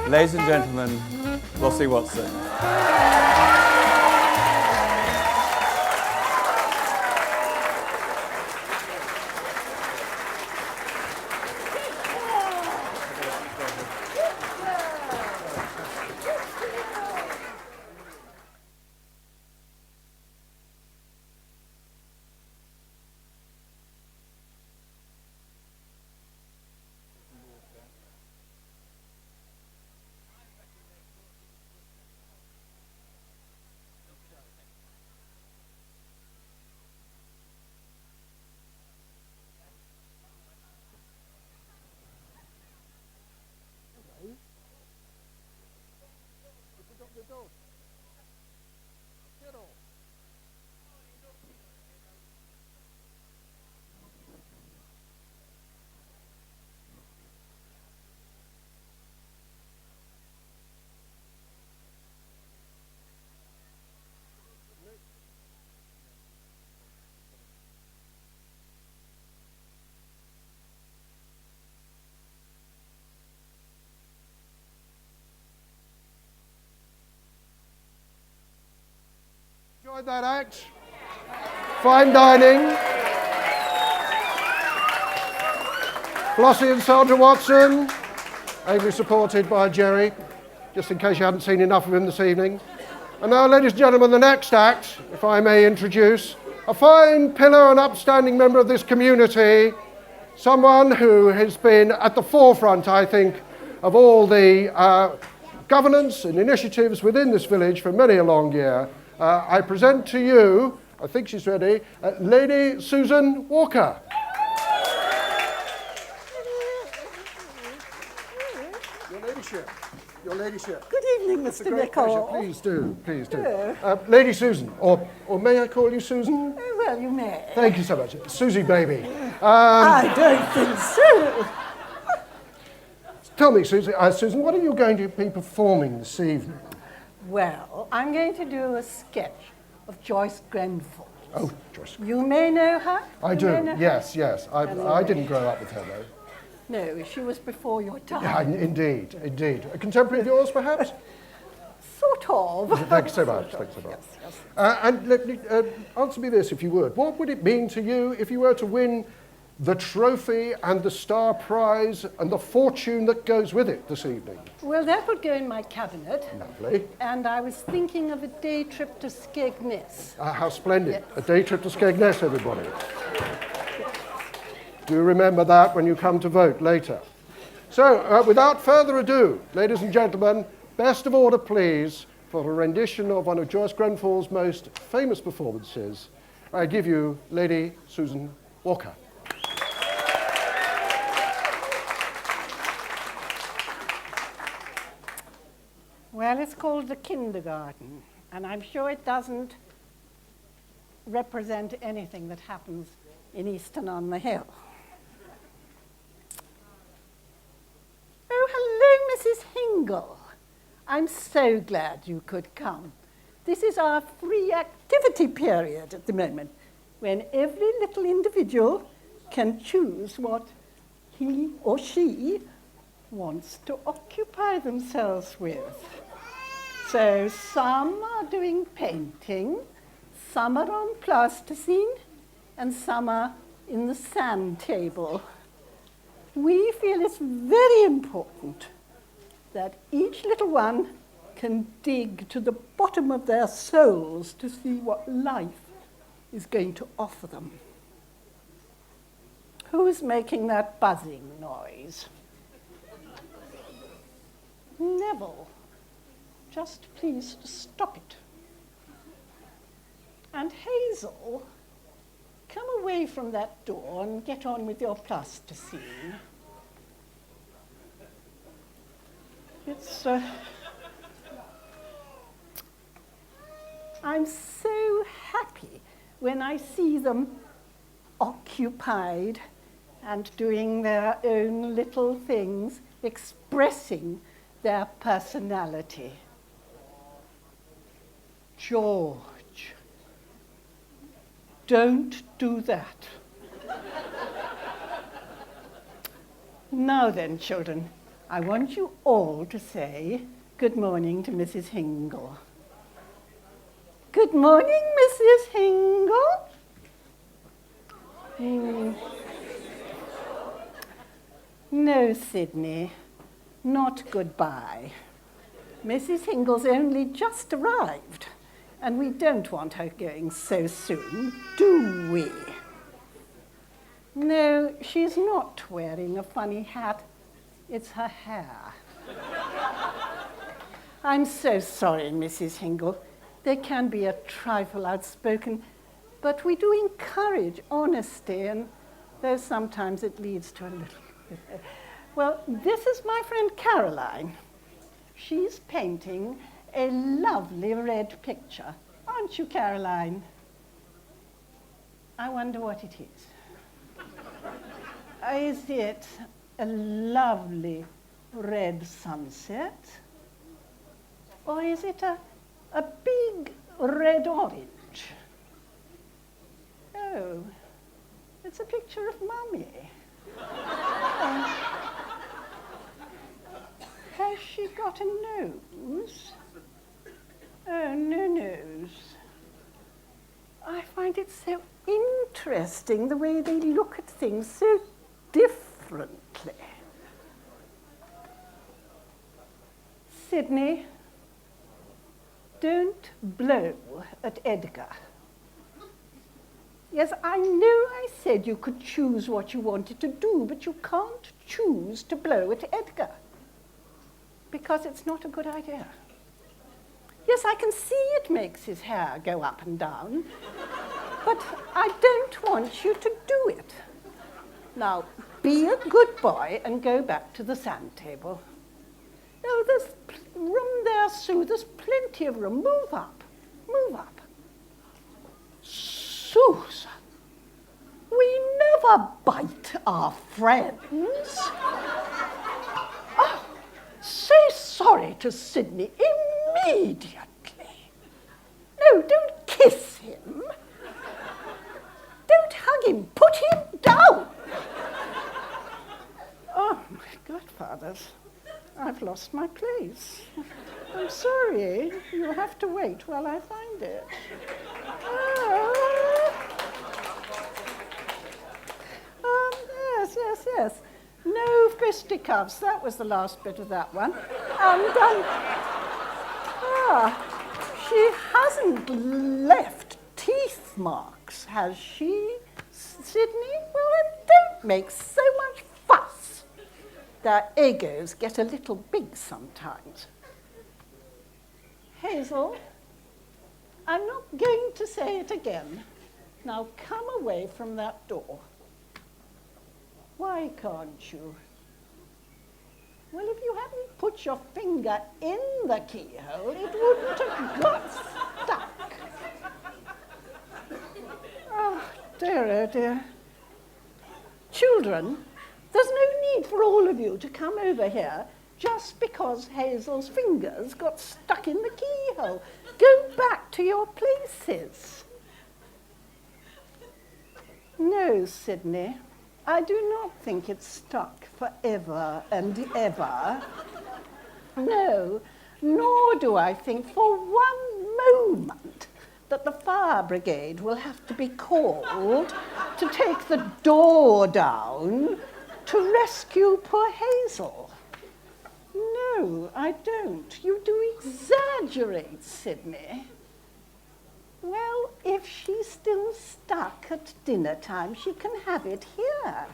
Ladies and gentlemen, we'll see what's there. Enjoyed that act. Fine dining. Flossie and Sandra Watson, ably supported by Jerry, just in case you hadn't seen enough of him this evening. And now, ladies and gentlemen, the next act, if I may introduce, a fine pillar and upstanding member of this community, someone who has been at the forefront, I think, of all the governance and initiatives within this village for many a long year. I present to you, I think she's ready, Lady Susan Walker. Your ladyship. Your ladyship. Good evening, It's a Mr. great Nicol. pleasure. Please do, please do. Hello. Lady Susan, or may I call you Susan? Oh, well, you may. Thank you so much. Susie baby. I don't think so. Tell me, Susan, what are you going to be performing this evening? Well, I'm going to do a sketch of Joyce Grenfell. Oh, Joyce. You may know her. I do, yes. I didn't grow up with her, though. No, she was before your time. Yeah, indeed. A contemporary of yours, perhaps? Sort of. Thank you so much. Yes. And let me, answer me this, if you would. What would it mean to you if you were to win the trophy and the star prize and the fortune that goes with it this evening? Well, that would go in my cabinet. Lovely. And I was thinking of a day trip to Skegness. How splendid. Yes. A day trip to Skegness, everybody. Do remember that when you come to vote later. So, without further ado, ladies and gentlemen, best of order, please, for a rendition of one of Joyce Grenfell's most famous performances. I give you Lady Susan Walker. Well, it's called The Kindergarten, and I'm sure it doesn't represent anything that happens in Easton on the Hill. Oh, hello, Mrs. Hingle. I'm so glad you could come. This is our free activity period at the moment, when every little individual can choose what he or she wants to occupy themselves with. So some are doing painting, some are on plasticine, and some are in the sand table. We feel it's very important that each little one can dig to the bottom of their souls to see what life is going to offer them. Who's making that buzzing noise? Neville, just please stop it. And Hazel, come away from that door and get on with your plasticine. It's, I'm so happy when I see them occupied and doing their own little things, expressing their personality. George, don't do that. Now then, children, I want you all to say good morning to Mrs. Hingle. Good morning, Mrs. Hingle. No, Sydney, not goodbye. Mrs. Hingle's only just arrived, and we don't want her going so soon, do we? No, she's not wearing a funny hat. It's her hair. I'm so sorry, Mrs. Hingle. They can be a trifle outspoken, but we do encourage honesty, and though sometimes it leads to a little bit. Well, this is my friend Caroline. She's painting a lovely red picture. Aren't you, Caroline? I wonder what it is. Is it a lovely red sunset? Or is it a big red orange? Oh, it's a picture of Mummy. Has she got a nose? Oh, no nose. I find it so interesting the way they look at things so differently. Sydney, don't blow at Edgar. Yes, I know I said you could choose what you wanted to do, but you can't choose to blow at Edgar, because it's not a good idea. Yes, I can see it makes his hair go up and down, but I don't want you to do it. Now, be a good boy and go back to the sand table. No, there's room there, Sue. There's plenty of room. Move up. Move up. Susan, we never bite our friends. Oh, say sorry to Sydney immediately. No, don't kiss him. Don't hug him. Put him down. Oh, my godfathers. I've lost my place. I'm sorry. You'll have to wait while I find it. Yes. No fisticuffs. That was the last bit of that one. She hasn't left teeth marks, has she, Sydney? Well, then don't make so much fuss. Their egos get a little big sometimes. Hazel, I'm not going to say it again. Now come away from that door. Why can't you? Well, if you hadn't put your finger in the keyhole, it wouldn't have got stuck. Oh, dear. Children, there's no need for all of you to come over here just because Hazel's fingers got stuck in the keyhole. Go back to your places. No, Sydney, I do not think it's stuck forever and ever. No, nor do I think for one moment that the fire brigade will have to be called to take the door down to rescue poor Hazel. No, I don't. You do exaggerate, Sydney. Well, if she's still stuck at dinner time, she can have it here.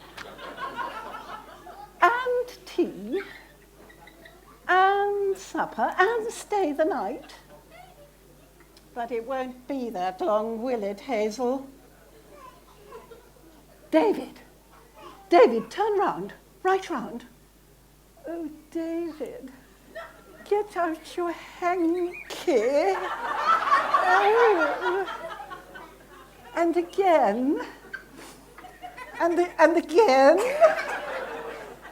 And tea, and supper, and stay the night. But it won't be that long, will it, Hazel? David, turn round, right round. Oh, David, get out your hanky. Oh. And again, and again,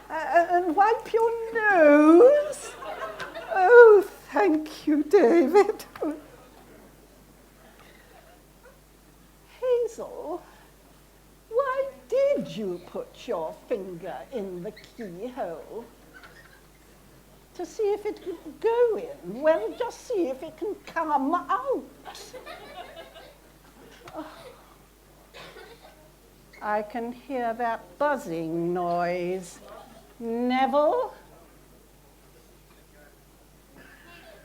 and wipe your nose. Oh, thank you, David. Hazel, why did you put your finger in the keyhole? To see if it could go in? Well, just see if it can come out. Oh. I can hear that buzzing noise. Neville?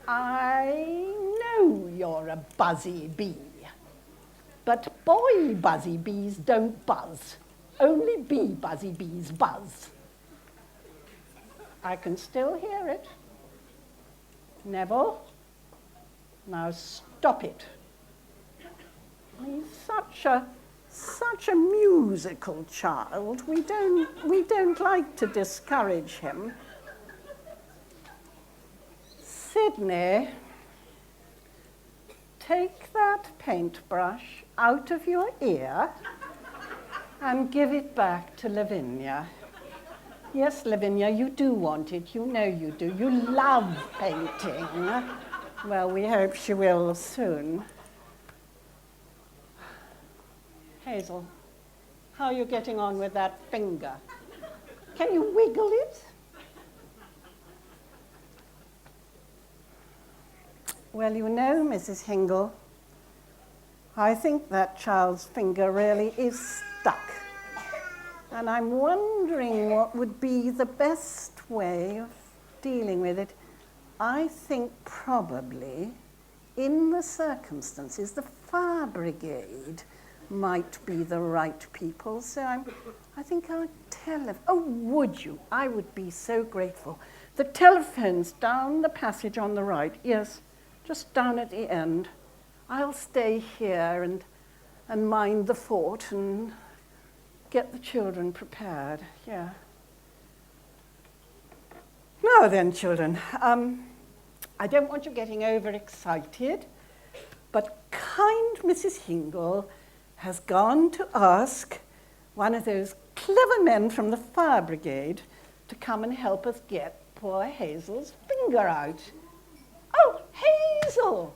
I know you're a buzzy bee. But boy buzzy bees don't buzz. Only bee buzzy bees buzz. I can still hear it. Neville, now stop it. He's such a musical child. We don't like to discourage him. Sydney, take that paintbrush out of your ear and give it back to Lavinia. Yes, Lavinia, you do want it. You know you do. You love painting. Well, we hope she will soon. Hazel, how are you getting on with that finger? Can you wiggle it? Well, you know, Mrs. Hingle, I think that child's finger really is stuck. And I'm wondering what would be the best way of dealing with it. I think probably, in the circumstances, the fire brigade might be the right people. So I think I'll oh, would you? I would be so grateful. The telephone's down the passage on the right. Yes, just down at the end. I'll stay here and mind the fort and get the children prepared, yeah. Now then, children, I don't want you getting overexcited, but kind Mrs. Hingle has gone to ask one of those clever men from the fire brigade to come and help us get poor Hazel's finger out. Oh, Hazel,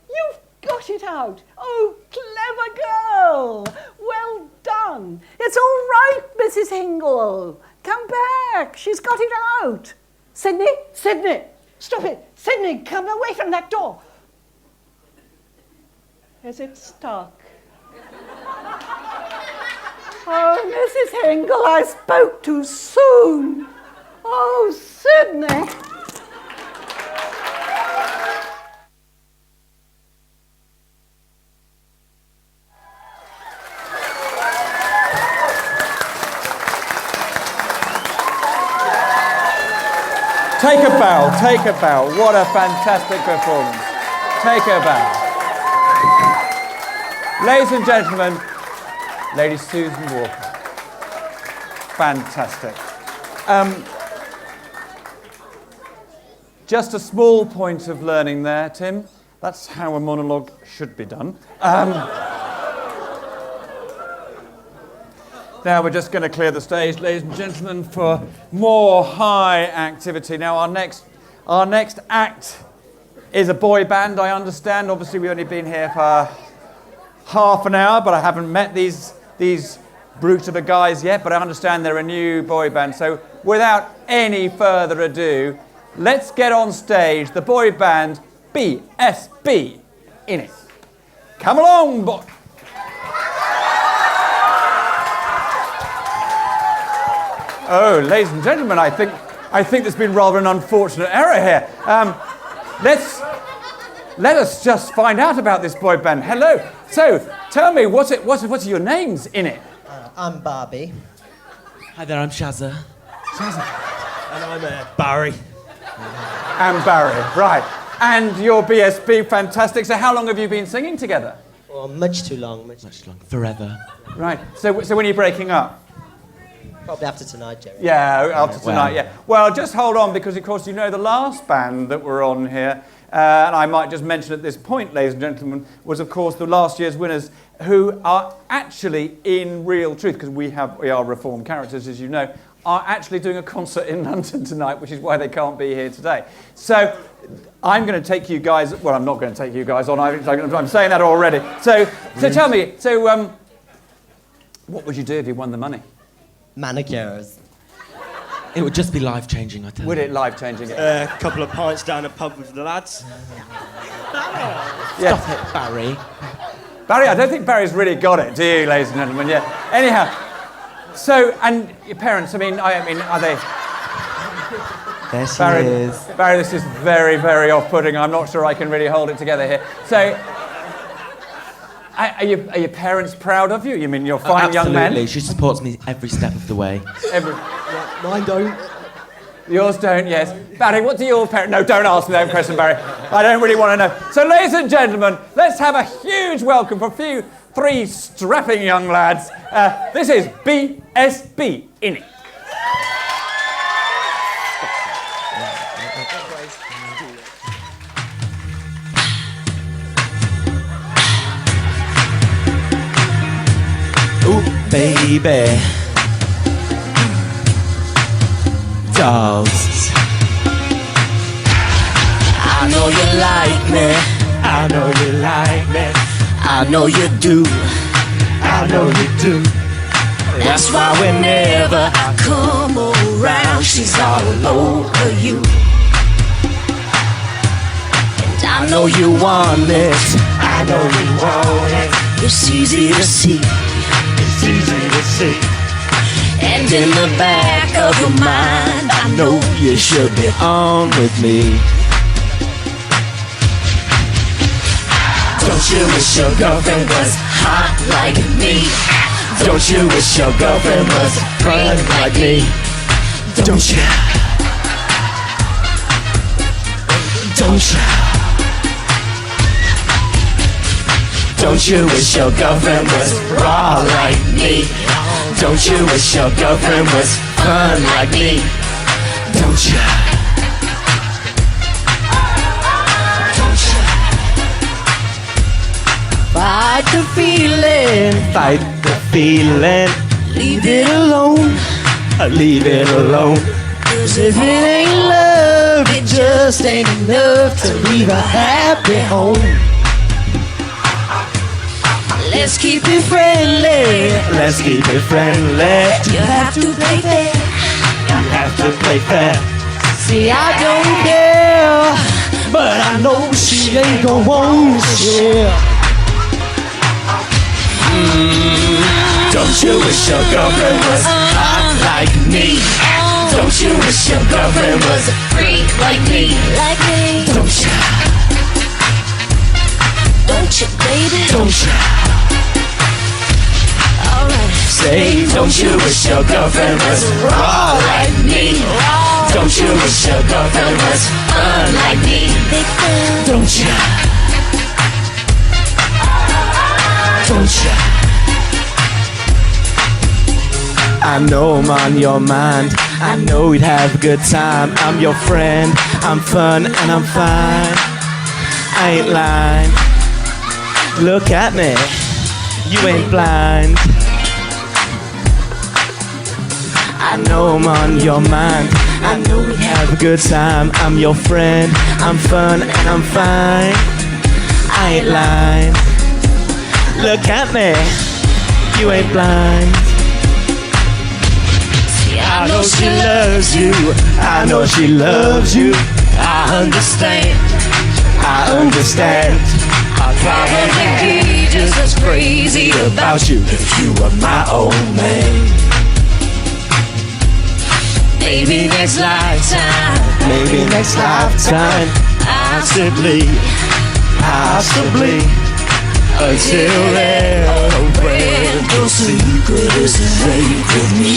you've got it out. Oh, clever girl. Well done. It's all right, Mrs. Hingle. Come back. She's got it out. Sydney, stop it. Sydney, come away from that door. Is it stuck? Oh, Mrs. Hingle, I spoke too soon. Oh, Sydney. Take a bow, take a bow. What a fantastic performance. Take a bow. Ladies and gentlemen, Lady Susan Walker. Fantastic. Just a small point of learning there, Tim. That's how a monologue should be done. Now we're just going to clear the stage, ladies and gentlemen, for more high activity. Now our next act is a boy band, I understand. Obviously we've only been here for half an hour, but I haven't met these brute of a guys yet, but I understand they're a new boy band. So without any further ado, let's get on stage the boy band BSB in it. Come along, boy. Oh, ladies and gentlemen, I think there's been rather an unfortunate error here. Let us just find out about this boy band. Hello. So, tell me, what are your names in it? I'm Barbie. Hi there, I'm Shazza. And I'm Barry. And Barry, right. And you're BSB, fantastic. So how long have you been singing together? Well, much too long. Much too long. Forever. Right. So when are you breaking up? Probably after tonight, Jerry. Yeah, after tonight, yeah. Well, just hold on, because, of course, you know the last band that were on here, and I might just mention at this point, ladies and gentlemen, was, of course, the last year's winners, who are actually, in real truth, because we are reformed characters, as you know, are actually doing a concert in London tonight, which is why they can't be here today. So I'm going to take you guys, well, I'm not going to take you guys on, I'm saying that already. So tell me, what would you do if you won the money? Manicures. It would just be life-changing, I tell you. Would it life-changing? A couple of pints down a pub with the lads. Yes. Stop it, Barry. Barry, I don't think Barry's really got it, do you, ladies and gentlemen? Yeah. Anyhow, so, and your parents, I mean, are they... There she Barry, is. Barry, this is very, very off-putting. I'm not sure I can really hold it together here. So, are your parents proud of you? You mean you're a fine young man? Absolutely. She supports me every step of the way. Mine don't. Yours don't, yes. Barry, what do your parents... No, don't ask me that question, Barry. I don't really want to know. So, ladies and gentlemen, let's have a huge welcome for three strapping young lads. This is BSB in it. Ooh, baby. Dolls. I know you like me. I know you like me. I know you do. I know you do. That's why whenever I come around, she's all over you. And I know you want it. I know you want it. It's easy to see. It's easy to see. And in the back of your mind, I know you should be on with me. Don't you wish your girlfriend was hot like me? Don't you wish your girlfriend was fun like me? Don't you? Don't you? Don't you wish your girlfriend was raw like me? Don't you wish your girlfriend was fun like me? Don't you? Don't you? Fight the feeling, fight the feeling. Leave it alone, leave it alone. 'Cause if it ain't love, it just ain't enough to leave a happy home. Let's keep it friendly. Let's keep it friendly. You have to play fair. You have to play fair. See, I don't care, but I know she ain't gonna want to share. Don't you wish your girlfriend was hot like me? Don't you wish your girlfriend was a freak like me? Like me. Don't you? Don't you, baby? Don't you? Say, don't you wish your girlfriend was raw like me? Don't you wish your girlfriend was fun like me? Don't you? Don't you? I know I'm on your mind. I know we'd have a good time. I'm your friend. I'm fun and I'm fine. I ain't lying. Look at me. You ain't blind. I know I'm on your mind. I know we have a good time. I'm your friend. I'm fun and I'm fine. I ain't lying. Look at me. You ain't blind. See, I know she loves you. I know she loves you. I understand. I understand. I'd probably be just as crazy about you if you were my old man. Maybe next lifetime. Maybe next lifetime. Possibly. Possibly. Until then, no parental secret is safe with me.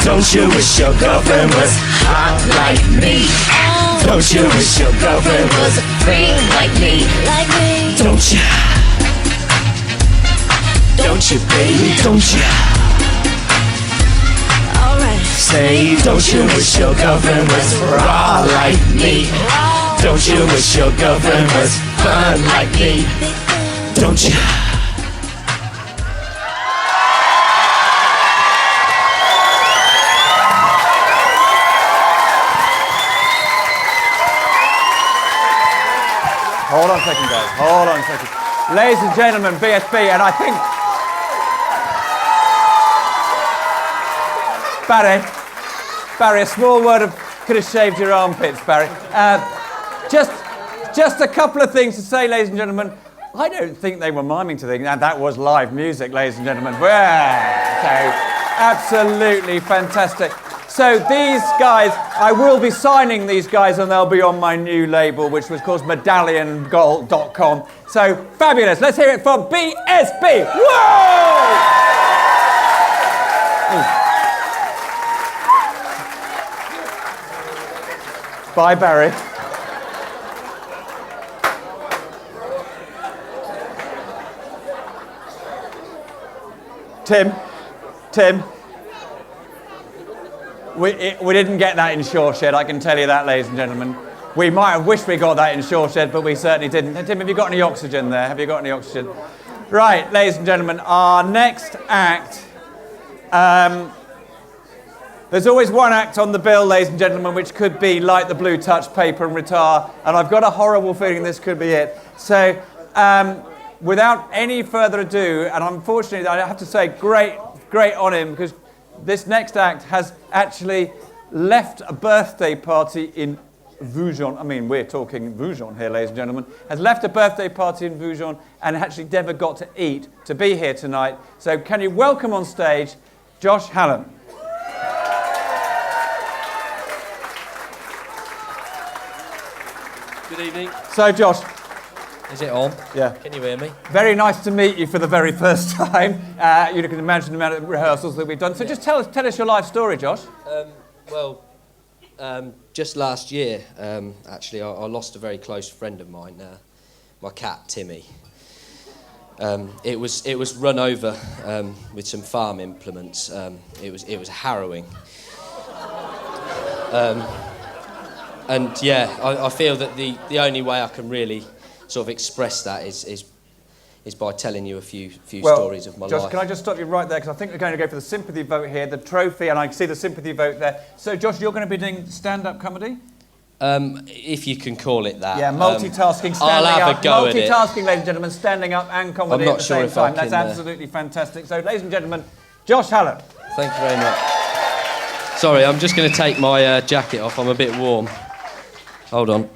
Don't you wish your girlfriend was hot like me? Don't you wish your girlfriend was a freak like me? Don't you? Don't you, baby? Don't you? Alright. Say, don't you wish your girlfriend was raw like me? Don't you wish your girlfriend was fun like me? Don't you? Hold on a second, guys. Hold on a second. Ladies and gentlemen, BSB, and I think... Barry, a small word of... Could have shaved your armpits, Barry. Just a couple of things to say, ladies and gentlemen. I don't think they were miming to things, and that was live music, ladies and gentlemen. Yeah, so absolutely fantastic. So these guys, I will be signing these guys, and they'll be on my new label, which was called medalliongold.com. So fabulous. Let's hear it from BSB. Whoa! Bye, Barry. Tim. We didn't get that in Shoreshed, I can tell you that, ladies and gentlemen. We might have wished we got that in Shoreshed, but we certainly didn't. Tim, have you got any oxygen there? Have you got any oxygen? Right, ladies and gentlemen, our next act. There's always one act on the bill, ladies and gentlemen, which could be Light the Blue, Touch Paper and Retire, and I've got a horrible feeling this could be it. So, without any further ado, and unfortunately I have to say great on him, because this next act has actually left a birthday party in Voujon. I mean, we're talking Voujon here, ladies and gentlemen. Has left a birthday party in Voujon and actually never got to eat to be here tonight. So can you welcome on stage Josh Hallam. Good evening. So Josh. Is it on? Yeah. Can you hear me? Very nice to meet you for the very first time. You can imagine the amount of rehearsals that we've done. So just tell us your life story, Josh. Just last year, actually, I lost a very close friend of mine, my cat Timmy. It was run over with some farm implements. It was harrowing. And yeah, I feel that the only way I can really sort of express that is by telling you a few stories of my Josh, life. can I just stop you right there, because I think we're going to go for the sympathy vote here, the trophy, and I can see the sympathy vote there. So Josh, you're going to be doing stand-up comedy? If you can call it that. Yeah, multitasking, standing I'll have up. a go at it. Multitasking, ladies and gentlemen, standing up and comedy at the same time. That's absolutely fantastic. So, ladies and gentlemen, Josh Hallam. Thank you very much. Sorry, I'm just going to take my jacket off. I'm a bit warm. Hold on.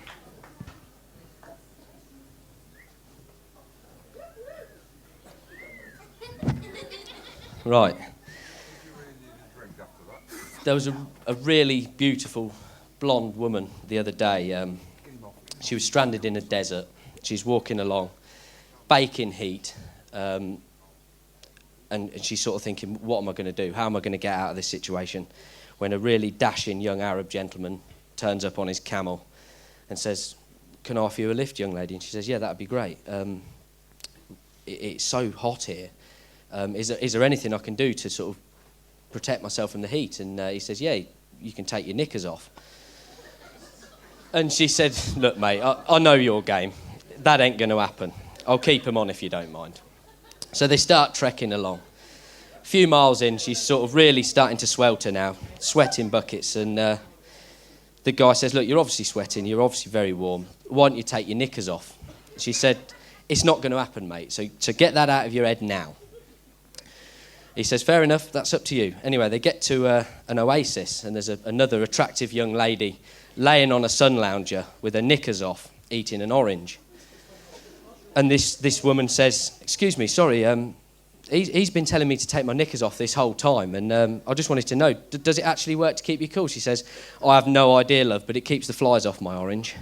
Right. There was a really beautiful blonde woman the other day. She was stranded in a desert. She's walking along, baking heat, and she's sort of thinking, what am I going to do? How am I going to get out of this situation? When a really dashing young Arab gentleman turns up on his camel and says, can I offer you a lift, young lady? And she says, yeah, that'd be great. It's so hot here. Is there anything I can do to sort of protect myself from the heat? And he says, yeah, you can take your knickers off. And she said, look, mate, I know your game. That ain't going to happen. I'll keep them on if you don't mind. So they start trekking along. few miles in, she's sort of really starting to swelter now, sweating buckets, and the guy says, look, you're obviously sweating, you're obviously very warm. Why don't you take your knickers off? She said, it's not going to happen, mate, so get that out of your head now. He says, fair enough, that's up to you. Anyway, they get to an oasis, and there's another attractive young lady laying on a sun lounger with her knickers off, eating an orange. And this woman says, excuse me, sorry, he's been telling me to take my knickers off this whole time, and I just wanted to know, does it actually work to keep you cool? She says, I have no idea, love, but it keeps the flies off my orange.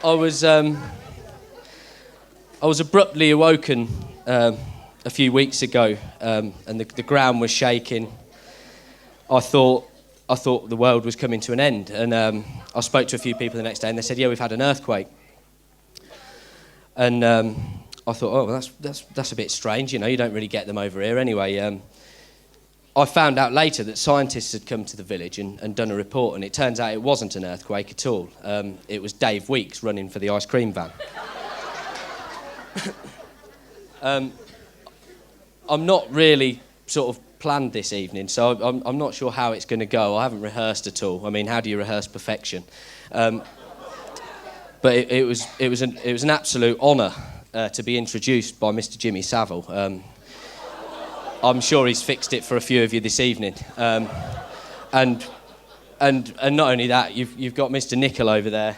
I was abruptly awoken a few weeks ago, and the ground was shaking. I thought the world was coming to an end, and I spoke to a few people the next day, and they said, "Yeah, we've had an earthquake." And I thought, "Oh, well, that's a bit strange. You know, you don't really get them over here anyway." I found out later that scientists had come to the village and done a report, and it turns out it wasn't an earthquake at all. It was Dave Weeks running for the ice cream van. I'm not really sort of planned this evening, so I'm not sure how it's going to go. I haven't rehearsed at all. I mean, how do you rehearse perfection? But it was an absolute honour to be introduced by Mr. Jimmy Savile. I'm sure he's fixed it for a few of you this evening. And not only that, you've got Mr. Nicol over there.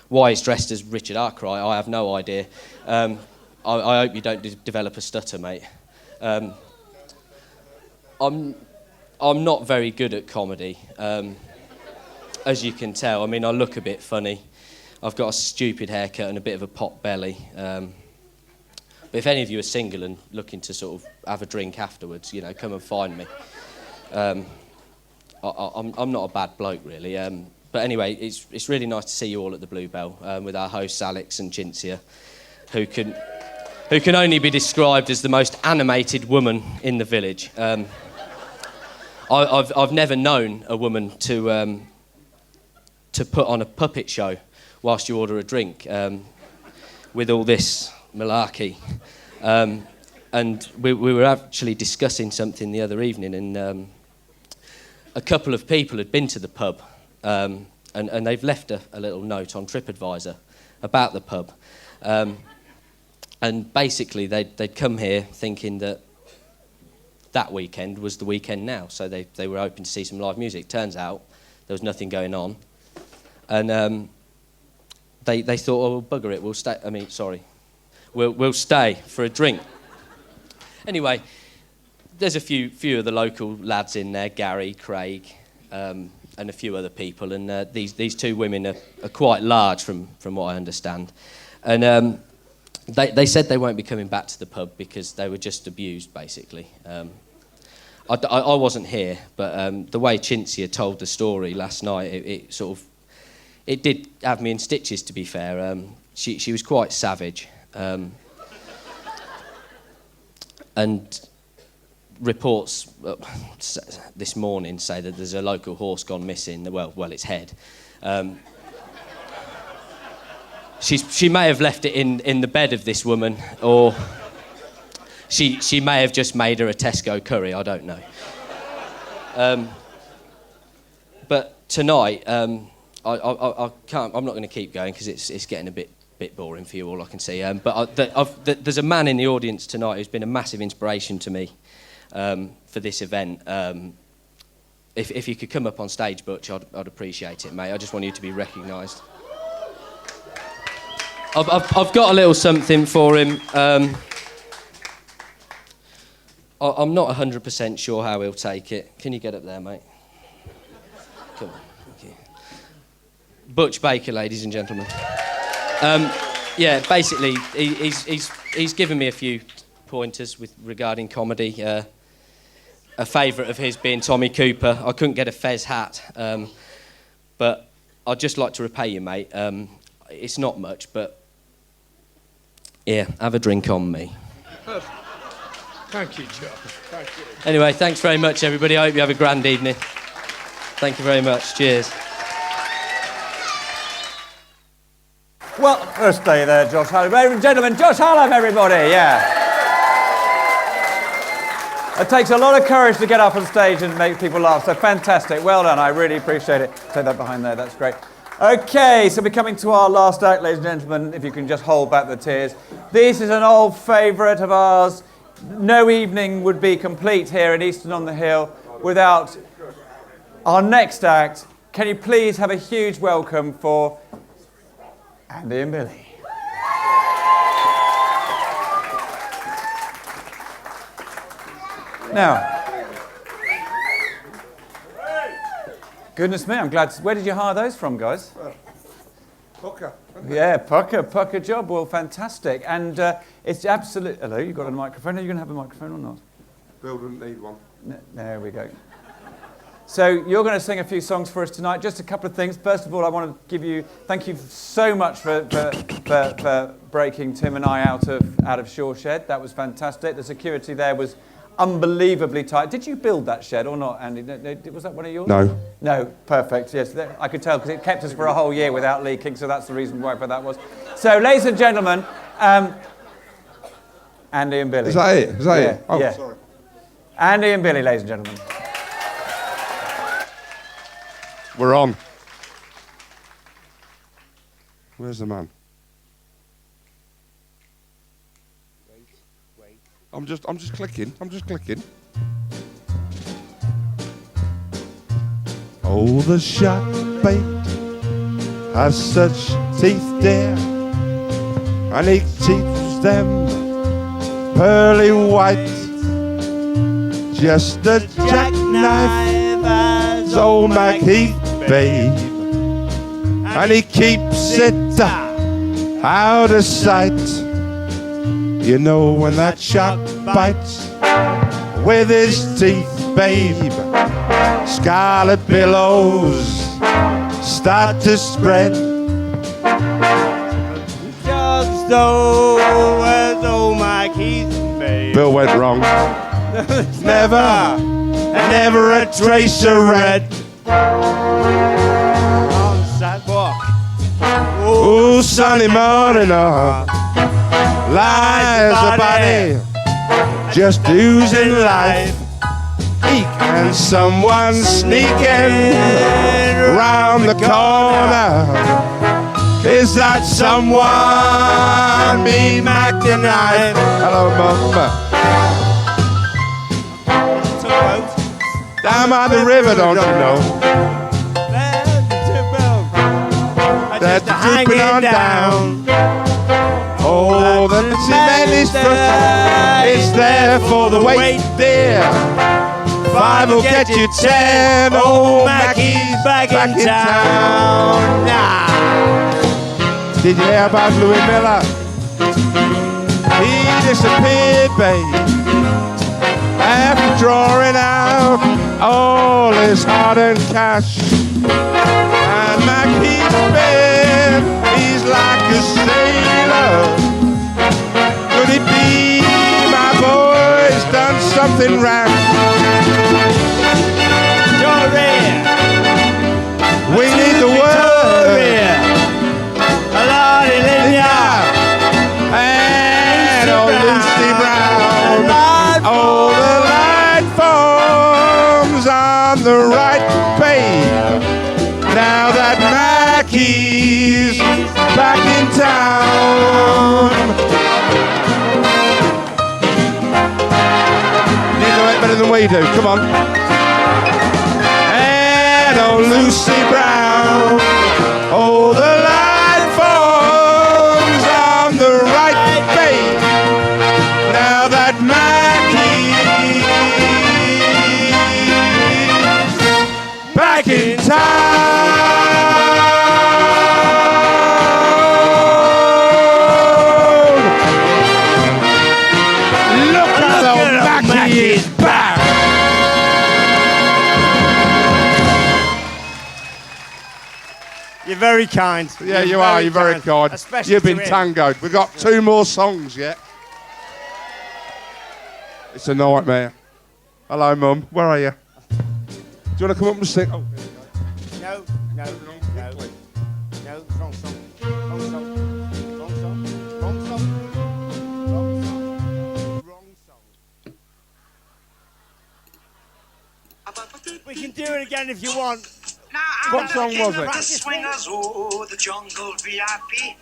Why he's dressed as Richard Arkwright, I have no idea. I hope you don't develop a stutter, mate. I'm not very good at comedy, as you can tell. I mean, I look a bit funny. I've got a stupid haircut and a bit of a pot belly. But if any of you are single and looking to sort of have a drink afterwards, you know, come and find me. I'm not a bad bloke, really. But anyway, it's really nice to see you all at the Bluebell with our hosts Alex and Cinzia, who can only be described as the most animated woman in the village. I've never known a woman to put on a puppet show whilst you order a drink with all this malarkey. And we were actually discussing something the other evening, and a couple of people had been to the pub, and they've left a little note on TripAdvisor about the pub. And basically they'd come here thinking that weekend was the weekend now, so they were hoping to see some live music. Turns out there was nothing going on, and they thought, oh, well, bugger it, we'll stay. I mean, sorry. We'll stay for a drink. Anyway, there's a few of the local lads in there, Gary, Craig, and a few other people, and these two women are quite large from what I understand. And they said they won't be coming back to the pub because they were just abused, basically. I wasn't here, but the way Cinzia told the story last night, it did have me in stitches, to be fair. She was quite savage. And reports this morning say that there's a local horse gone missing. Well, its head. She may have left it in the bed of this woman, or she may have just made her a Tesco curry. I don't know. But tonight, I can't. I'm not going to keep going because it's getting a bit boring for you all, I can see. But there's a man in the audience tonight who's been a massive inspiration to me for this event. If you could come up on stage, Butch, I'd appreciate it, mate. I just want you to be recognised. I've got a little something for him. I'm not 100% sure how he'll take it. Can you get up there, mate? Come on. Thank you. Butch Baker, ladies and gentlemen. Yeah, basically, he's given me a few pointers regarding comedy. A favourite of his being Tommy Cooper. I couldn't get a Fez hat, but I'd just like to repay you, mate. It's not much, but Here, have a drink on me. Thank you, Joe. Thank you. Anyway, thanks very much, everybody. I hope you have a grand evening. Thank you very much. Cheers. Well, let's stay there, Josh Hallam. Ladies and gentlemen, Josh Hallam, everybody, yeah. It takes a lot of courage to get up on stage and make people laugh, so fantastic. Well done, I really appreciate it. Take that behind there, that's great. Okay, so we're coming to our last act, ladies and gentlemen, if you can just hold back the tears. This is an old favourite of ours. No evening would be complete here in Easton on the Hill without our next act. Can you please have a huge welcome for Andy and Billy. Now, goodness me, I'm glad. Where did you hire those from, guys? Pucker. Yeah, Pucker job. Well, fantastic. And it's absolute. Hello, you got a microphone? Are you going to have a microphone or not? Bill doesn't need one. There we go. So you're going to sing a few songs for us tonight. Just a couple of things. First of all, I want to give you thank you so much for breaking Tim and I out of Shore Shed. That was fantastic. The security there was unbelievably tight. Did you build that shed or not, Andy? Was that one of yours? No. No, perfect. Yes, I could tell because it kept us for a whole year without leaking, so that's the reason why that was. So, ladies and gentlemen, Andy and Billy. Is that it? Is that it? Oh, yeah. sorry. Andy and Billy, ladies and gentlemen. We're on. Where's the man? Wait. I'm just clicking. Oh, the shark bait has such teeth, dear, and he keeps them pearly white. Just a jackknife as old MacHeath, babe, and he keeps it out of sight. You know when that shark bites with his teeth, babe, scarlet billows start to spread. Just though as old MacHeath, babe. Bill went wrong. Never a trace of red. On the sidewalk. Oh, Sunday morning, lies a body just oozing life. And someone sneaking around the corner. Is that someone me Mac the knife? Hello, Mama. Down by the river, don't you know? That's hanging on down. Oh, the cement is there for the weight, dear. 5 will get you 10. Oh, Mackie's back in town. Nah. Did you hear about Louis Miller? He disappeared, babe, after drawing out all his hard-earned cash. And Mackie's been, he's like a sailor. Could it be my boy's done something rash? We need the word. Lordy Linda and old Lucy Brown. Oh, the light forms on the right page. Now that Mackie's back in town. You know it better than we do. Come on. Oh, Lucy Brown. Oh, the light forms on the right page. Now that Mackie's back in town. Look at old Mackie's back. You're very kind. Yeah, you are. You're very kind. Especially You've been to him. tangoed. We've got 2 more songs yet. It's a nightmare. Hello, Mum. Where are you? Do you want to come up and sing? Oh, No, no, no. No, wrong song. Wrong song. Wrong song. Wrong song. Wrong song. Wrong song. We can do it again if you want. what song was it? Swingers, oh, the jungle VIP.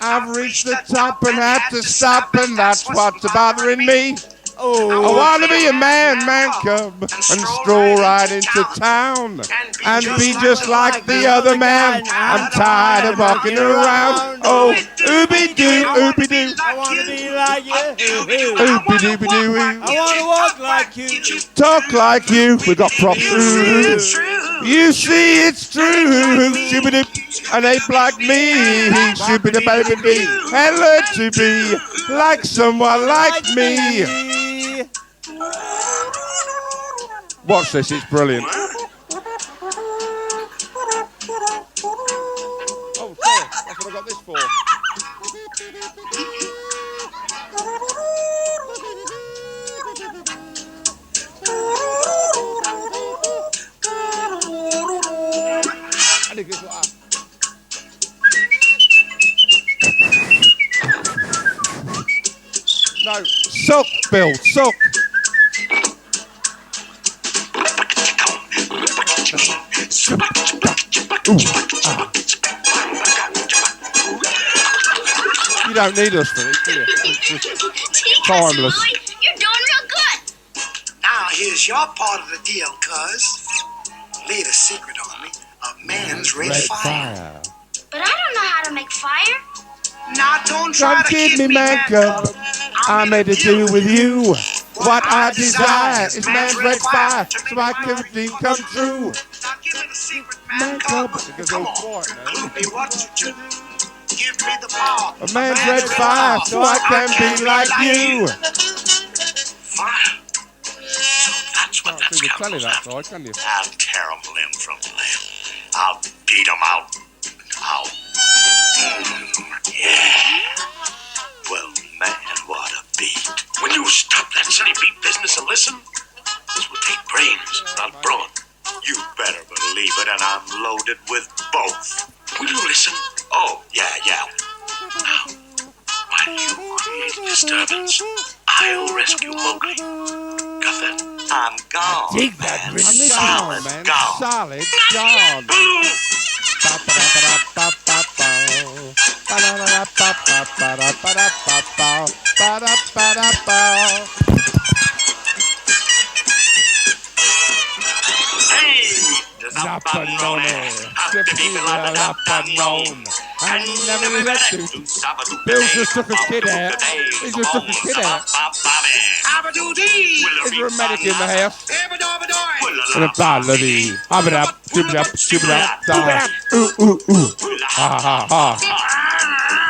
I've reached the top and had to stop, and that's what's bothering me. Oh. I want to be a man cub, and stroll right into town, and be just like the other man. I'm tired of walking around. Oh, ooby-doo, ooby-doo. I want to be like you. Ooby-dooby-doo. I want to walk like you. Talk like you. We got props. You see, it's true. Shoo-ba-doo. An ape like me. Shoo-ba-doo-baby-doo. And learn to be like someone like me. Watch this, it's brilliant. Oh, sorry, that's what I got this for. And it goes like that. No, suck, Bill, suck. You don't need us for this, do you? It's timeless. You're doing real good. Now here's your part of the deal, cuz. Laid a secret on me. A man's red fire. But I don't know how to make fire. Now don't try Don't to kid me, man cub. I made a deal with you. What I desire is man's red fire, so I can dream come true. Man cub. Come on, clue me what to do. Give me the power. A man's red fire, so I can be like you. Fire. That's what that's Tell you that side, can you? I'll tear 'em limb from limb. I'll beat 'em out. Yeah. Well, man, what a beat. Will you stop that silly beat business and listen? This will take brains, not brawn. You better believe it, and I'm loaded with both. Will you listen? Oh, yeah. Now, while you create a disturbance, I'll rescue Mowgli. Got that? I'm gone, Dig that, man. British Solid man. gone. Solid gone. Bill just took a kid out. He just took a kid out. Is there a medic in the house? And a ballady. Habba-dab, dooba-dab, dooba-dab, da. Ooh. Ha ha ha.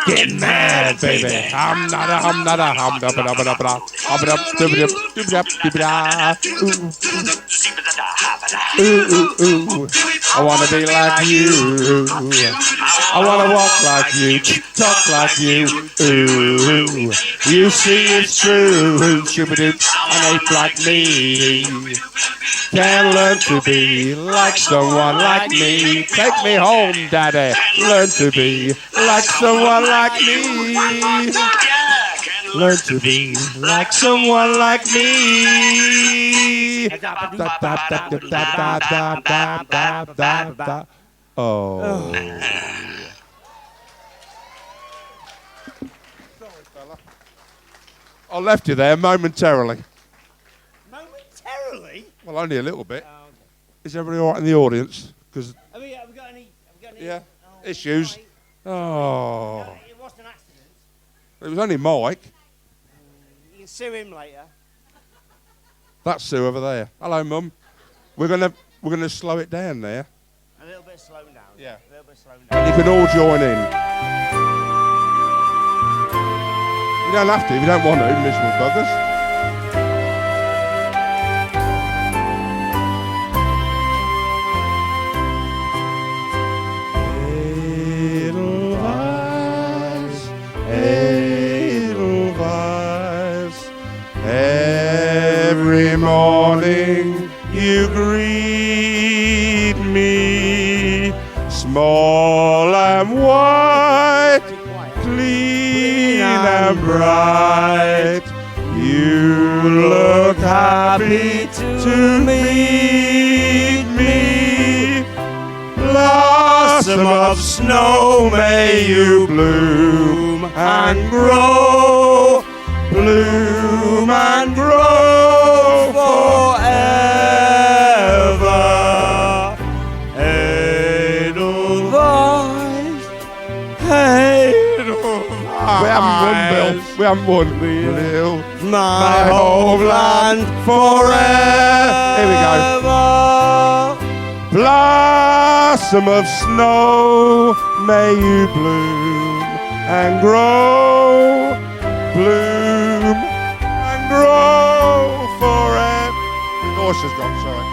Get mad, baby. Hum nada, hum-da-ba-da-ba-da. Habba-dab, dooba-dab, dooba-dab, dooba-da. Ooh. I wanna be like you. I wanna walk like you, talk like you. Ooh, you see it's true. Shoo-ba-doop, an ape like me can learn to be like someone like me. Take me home, Daddy. Learn to be like someone like me. Learn to be like someone like me. Oh. Sorry, fella. I left you there momentarily. Momentarily? Well, only a little bit. Oh, okay. Is everybody all right in the audience? Because Have we got any issues. Oh. It wasn't an accident. It was only Mike. You can sue him later. That's Sue over there. Hello, Mum. We're gonna slow it down there. A little bit slow down. Yeah. A little bit slow down. And you can all join in. You don't have to if you don't want to, miserable buggers. morning you greet me, small and white, clean and bright. You look happy to meet me. Blossom of snow, may you bloom and grow, bloom and grow forever. Edelweiss, Edelweiss. We haven't won, Bill. We haven't won. Bill, my homeland forever. Here we go. Blossom of snow, may you bloom and grow, bloom and grow forever. Voice has gone, sorry.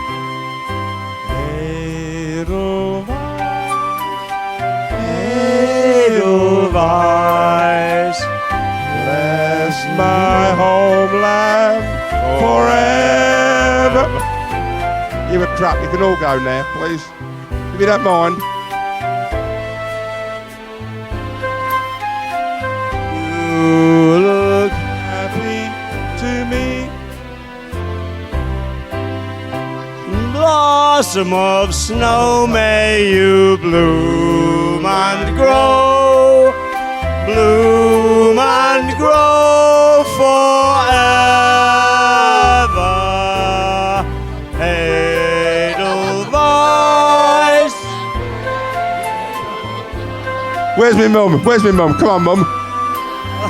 Edelweiss, bless my homeland forever. You were crap. You can all go now, please. If you don't mind. You look happy to me. Blossom of snow, may you bloom and grow, bloom and grow forever. Edelweiss. Where's my mum? Where's my mum? Come on, mum.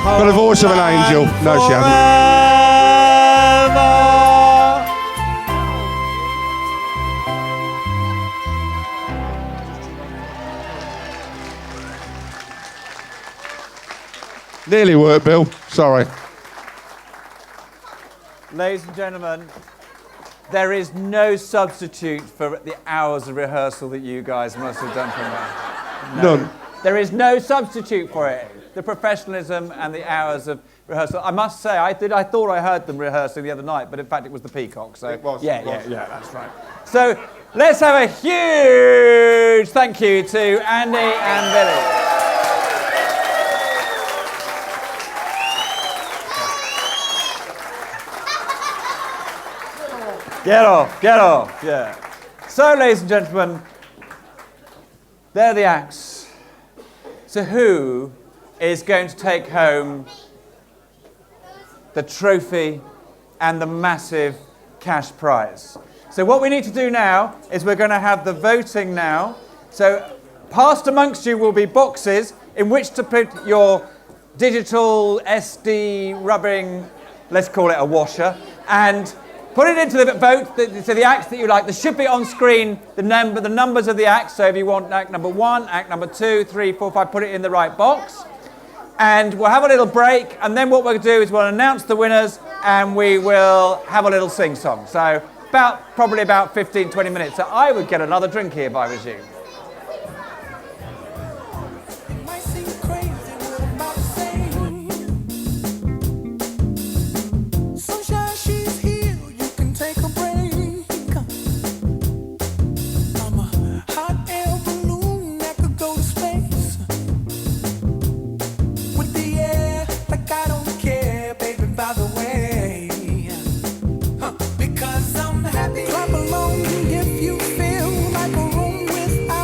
Got the voice of an angel. No, she hasn't. Nearly worked, Bill. Sorry. Ladies and gentlemen, there is no substitute for the hours of rehearsal that you guys must have done for me. No. None. There is no substitute for it. The professionalism and the hours of rehearsal. I must say, I thought I heard them rehearsing the other night, but in fact it was the Peacock. So It was. yeah, that's right. So let's have a huge thank you to Andy and Billy. Get off, yeah. So, ladies and gentlemen, they're the acts. So who is going to take home the trophy and the massive cash prize? So what we need to do now is we're going to have the voting now. So passed amongst you will be boxes in which to put your digital SD rubbing, let's call it a washer, and put it into the vote, so the acts that you like. There should be on screen the numbers of the acts. So if you want act number 1, act number 2, 3, 4, 5, put it in the right box. And we'll have a little break, and then what we'll do is we'll announce the winners, and we will have a little sing-song. So probably about 15, 20 minutes. So I would get another drink here if I was you. Clap along if you feel like a room without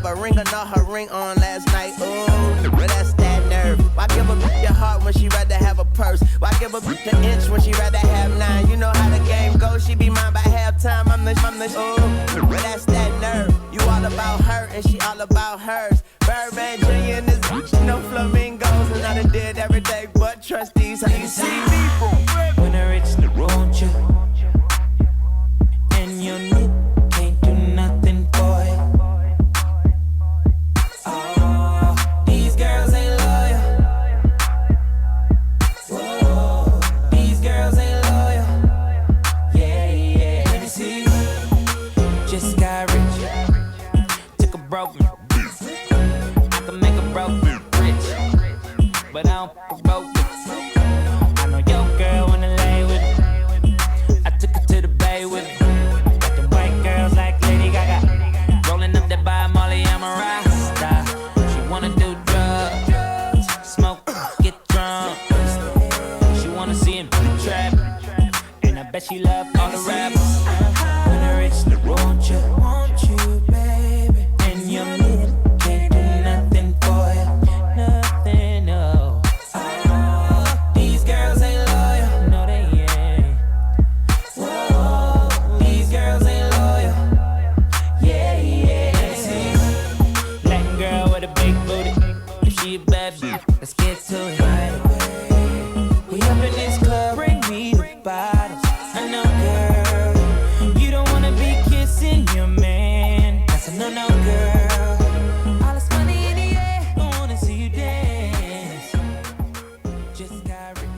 have a ring or not her ring on last night. Ooh, but that's that nerve. Why give a bitch your heart when she rather have a purse? Why give a bitch an inch when she rather have 9? You know how the game goes, she be mine by halftime. I'm the ooh, but that's that nerve. You all about her and she all about hers. Birdman Jr. and this bitch, no flamingos. And I done did every day but trust these. How you see me? When I reach the road, you and your knee can't do nothing for you. Oh, these girls ain't loyal. Whoa, these girls ain't loyal. Yeah, yeah. Let me see. Just got rich. Took a broken. I can make a broke rich, but I don't f*** broke. I know your girl wanna lay with me. I took her to the bay with me. Got them white girls like Lady Gaga. Rolling up that by Molly, I'm a rasta. She wanna do drugs, smoke, get drunk. She wanna see him in the trap, and I bet she love all the rappers. When I reach the road, you want you, baby, and your nigga can't do nothing for you, nothing, no. Oh, these girls ain't loyal, no they ain't. Whoa, these girls ain't loyal, yeah, yeah. Latin girl with a big booty, if she a bad bitch, let's get to it. We up in this club, bring me the bottles. I know, girl, you don't wanna be kissing your man. That's a no-no, girl. All this money in the air, I wanna see you dance. Just got rich.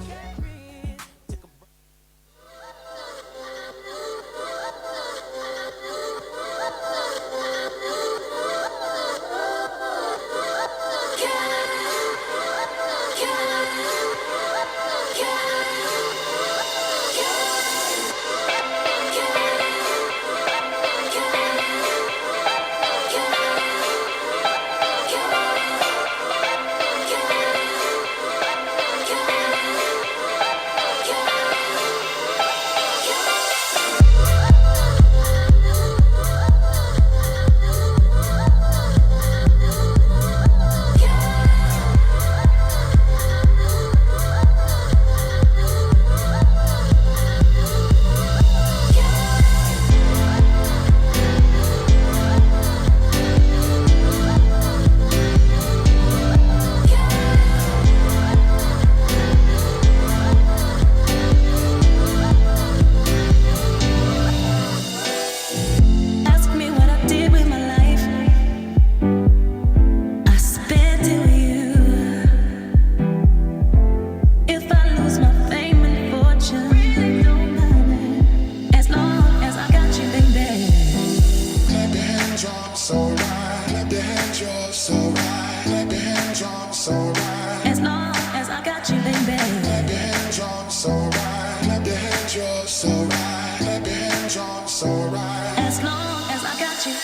Ask me what I did with my life. I spent it with you. If I lose my fame and fortune, it don't matter. As long as I got you, baby. Clap your hands, you're so right. Clap your hands, you're so right. Clap your hands, you're so right. As long as I got you, baby. Clap your hands, you're so right. Clap your hands, you're so right. Clap your hands, you're so right. As long as I got you.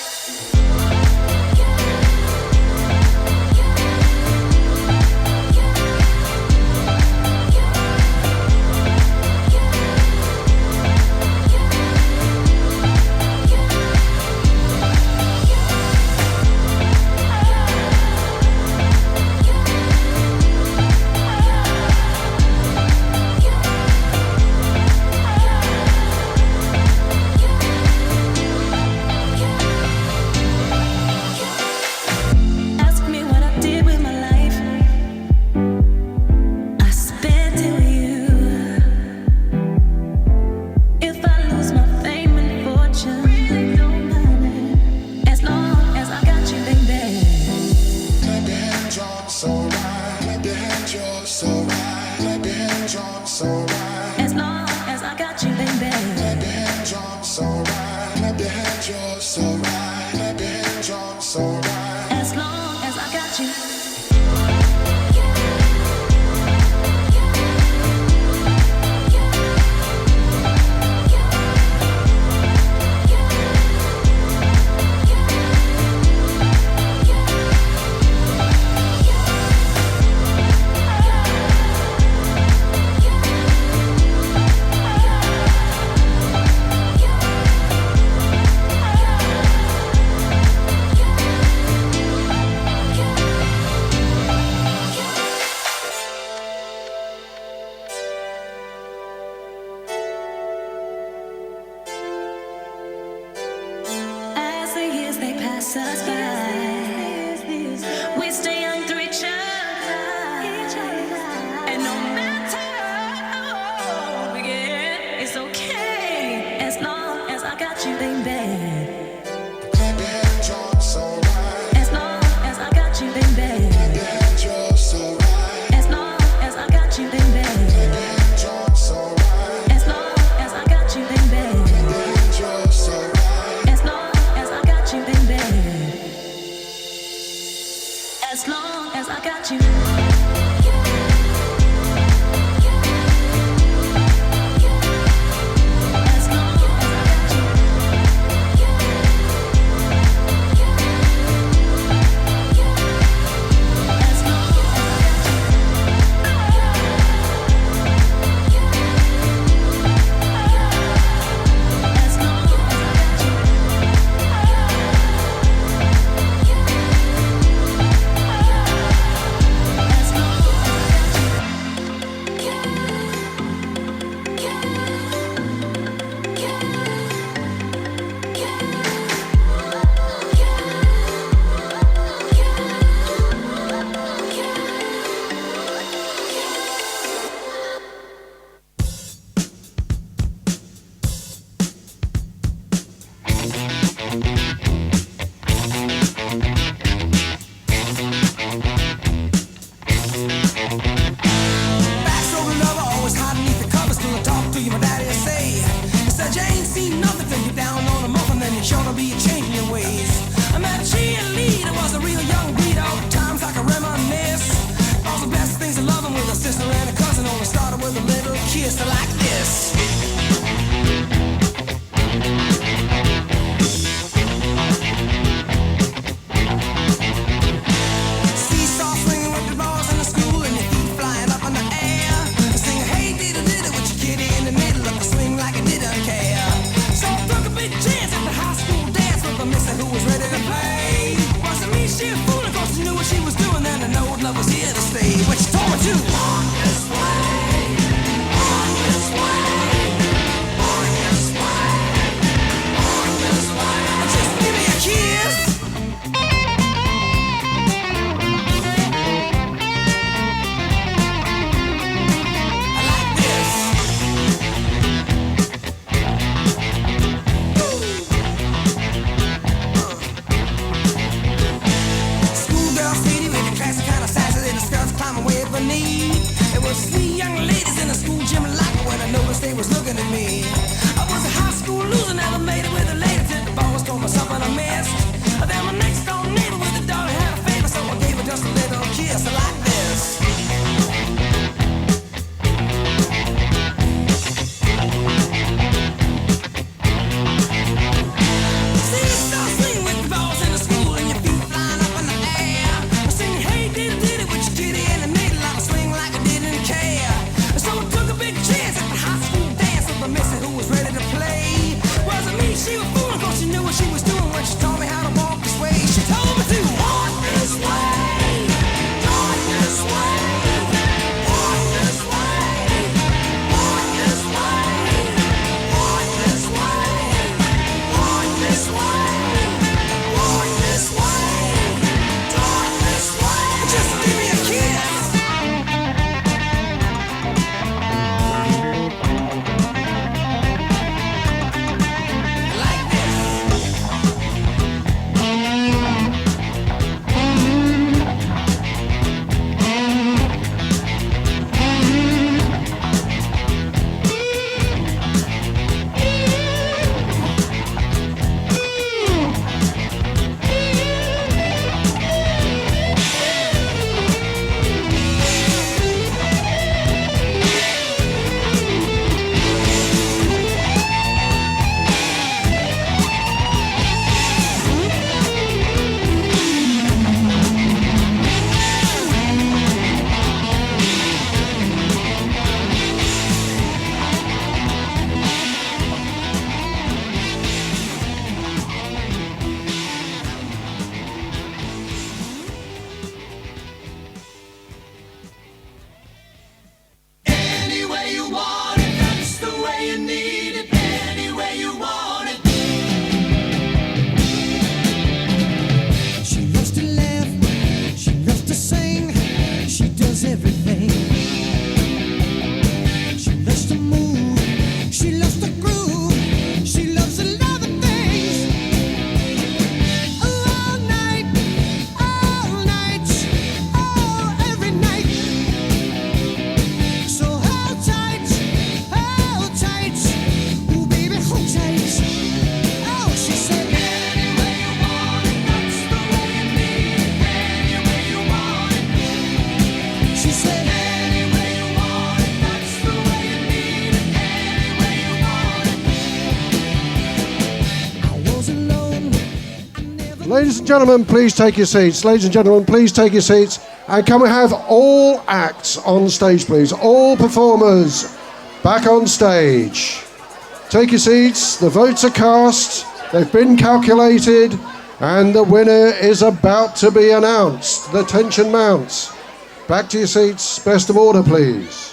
Ask me what I did with my life. I spent it with you. If I lose my fame and fortune, it don't matter. As long as I got you, baby. Clap your hands, you're so right. Clap your hands, you're so right. Clap your hands, you're so right. As long as I got you, baby. Clap your hands, you're so right. Clap your hands, you're so right. Clap your hands, you're so right. As long as I got you. got you. Ladies and gentlemen, please take your seats. Ladies and gentlemen, please take your seats. And can we have all acts on stage, please? All performers back on stage. Take your seats. The votes are cast. They've been calculated. And the winner is about to be announced. The tension mounts. Back to your seats. Best of order, please.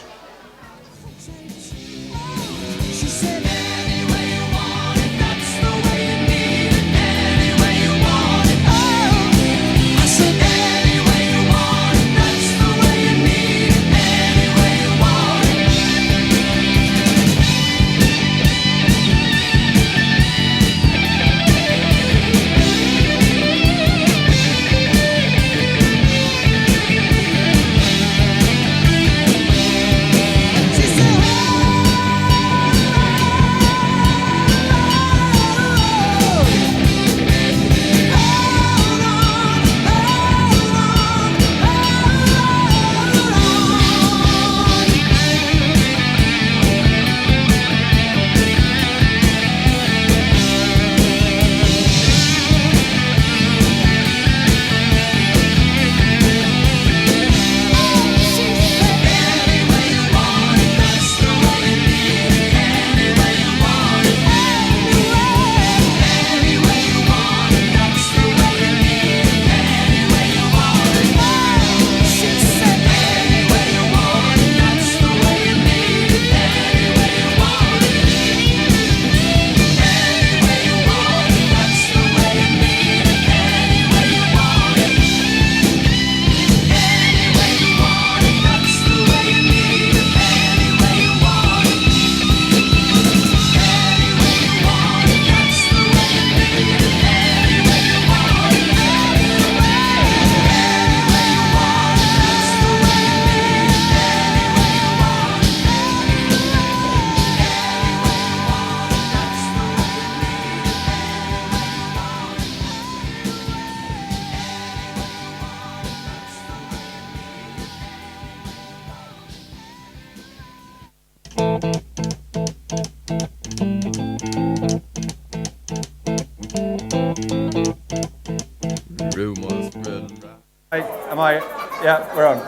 Yeah, we're on.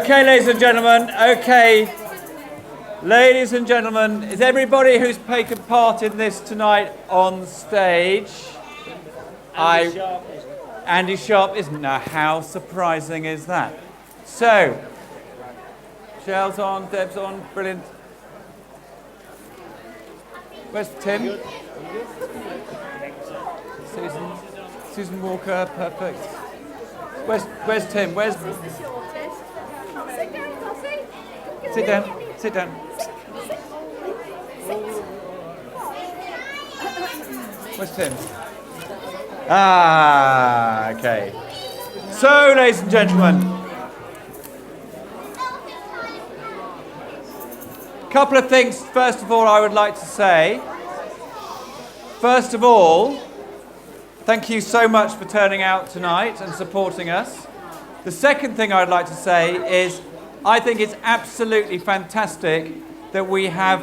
Okay, ladies and gentlemen. Okay, ladies and gentlemen, is everybody who's taken part in this tonight on stage? Andy Sharp isn't. Now, how surprising is that? So, Shell's on, Deb's on, brilliant. Where's Tim? Susan Walker, perfect. Where's Tim? Sit down. Where's Tim? Okay. So, ladies and gentlemen, a couple of things, first of all, I would like to say. First of all, thank you so much for turning out tonight and supporting us. The second thing I'd like to say is I think it's absolutely fantastic that we have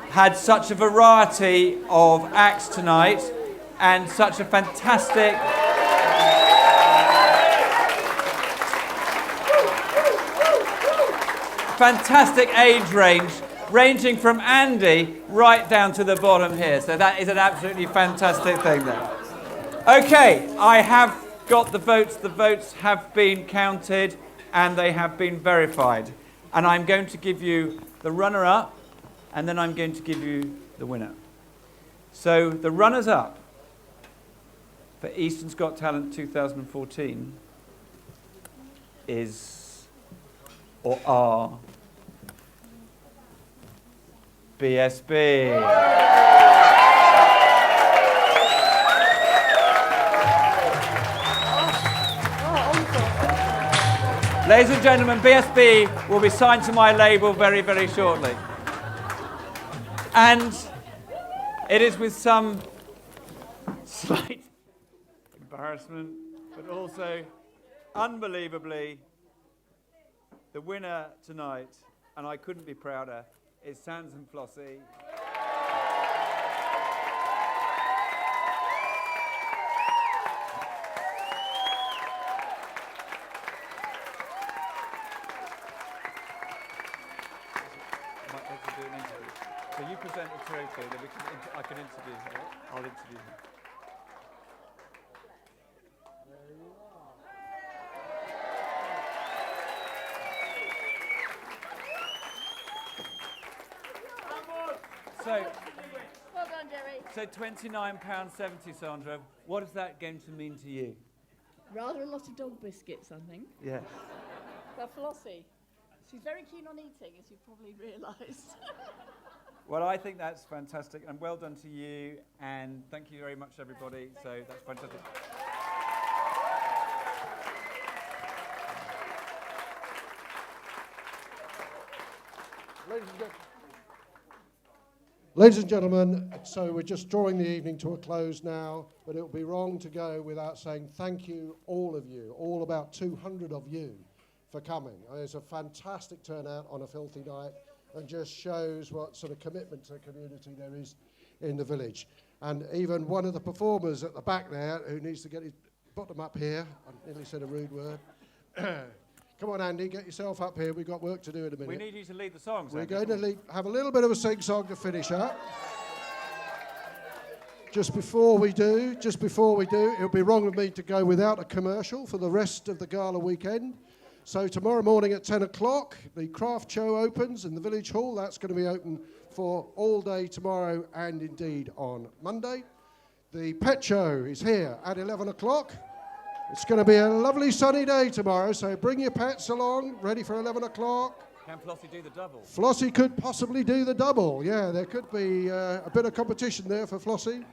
had such a variety of acts tonight and such a fantastic age range, ranging from Andy right down to the bottom here. So that is an absolutely fantastic thing there. Okay, I have got the votes. The votes have been counted and they have been verified. And I'm going to give you the runner-up and then I'm going to give you the winner. So the runners-up for Easton's Got Talent 2014 is, or are, BSB. Ladies and gentlemen, BSB will be signed to my label very, very shortly. And it is with some slight embarrassment, but also unbelievably, the winner tonight, and I couldn't be prouder, is Sans and Flossie. you present the trophy, then I can interview her. I'll interview her. So, Well done, Jerry. so £29.70, Sandra. What is that going to mean to you? Rather a lot of dog biscuits, I think. Yeah. For Flossie. She's very keen on eating, as you've probably realised. Well, I think that's fantastic, and well done to you, and thank you very much, everybody. So that's fantastic. Ladies and gentlemen, so we're just drawing the evening to a close now, but it would be wrong to go without saying thank you, all of you, all about 200 of you, for coming. It's a fantastic turnout on a filthy night and just shows what sort of commitment to the community there is in the village. And even one of the performers at the back there, who needs to get his bottom up here, I nearly said a rude word. Come on, Andy, get yourself up here. We've got work to do in a minute. We need you to lead the songs. We're Andy. going to have a little bit of a sing-song to finish up. Just before we do, it would be wrong of me to go without a commercial for the rest of the gala weekend. So tomorrow morning at 10 o'clock, the craft show opens in the village hall. That's going to be open for all day tomorrow and indeed on Monday. The pet show is here at 11 o'clock. It's going to be a lovely sunny day tomorrow, so bring your pets along, ready for 11 o'clock. Can Flossie do the double? Flossie could possibly do the double. Yeah, there could be a bit of competition there for Flossie.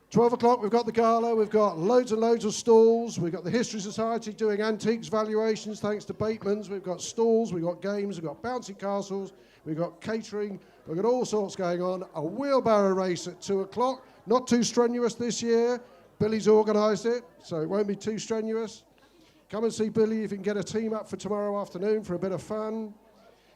12 o'clock, we've got the gala. We've got loads and loads of stalls. We've got the History Society doing antiques valuations, thanks to Bateman's. We've got stalls, we've got games, we've got bouncy castles, we've got catering. We've got all sorts going on. A wheelbarrow race at 2 o'clock. Not too strenuous this year. Billy's organised it, so it won't be too strenuous. Come and see Billy if you can get a team up for tomorrow afternoon for a bit of fun.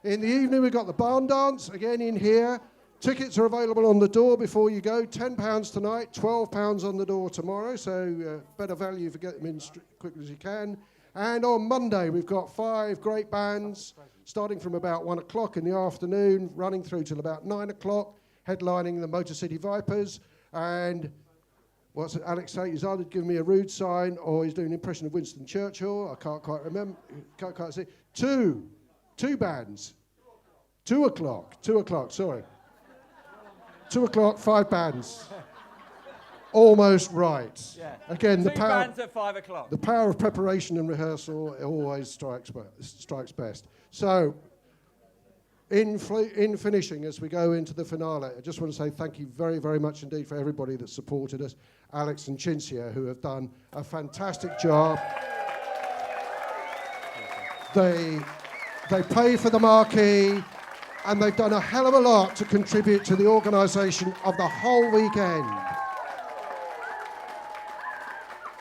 In the evening, we've got the barn dance, again in here. Tickets are available on the door before you go. £10 tonight, £12 on the door tomorrow, so better value if you get them in quickly as you can. And on Monday, we've got 5 great bands, starting from about 1 o'clock in the afternoon, running through till about 9 o'clock, headlining the Motor City Vipers. And what's Alex saying? He's either giving me a rude sign or he's doing an impression of Winston Churchill. I can't quite remember. Can't quite see. Two bands. 2 o'clock, sorry. 2 o'clock, 5 bands. Almost right. Yeah. Again, the 2 power. bands at 5 o'clock. The power of preparation and rehearsal always strikes best. So, in finishing, as we go into the finale, I just want to say thank you very, very much indeed for everybody that supported us. Alex and Cinzia, who have done a fantastic job. They pay for the marquee, and they've done a hell of a lot to contribute to the organisation of the whole weekend.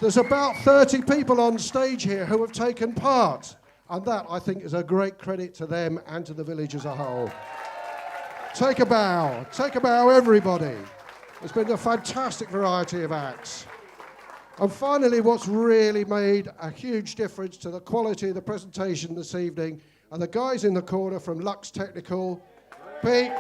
There's about 30 people on stage here who have taken part, and that, I think, is a great credit to them and to the village as a whole. Take a bow, everybody. There's been a fantastic variety of acts. And finally, what's really made a huge difference to the quality of the presentation this evening are the guys in the corner from Lux Technical. Pete,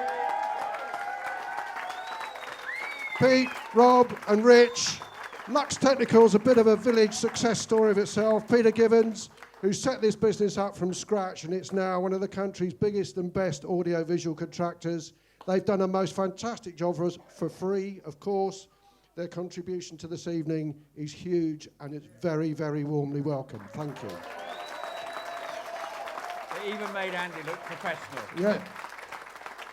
Rob and Rich. Lux Technical's a bit of a village success story of itself. Peter Givens, who set this business up from scratch, and it's now one of the country's biggest and best audio-visual contractors. They've done a most fantastic job for us, for free, of course. Their contribution to this evening is huge, and it's very, very warmly welcome. Thank you. They even made Andy look professional. Yeah.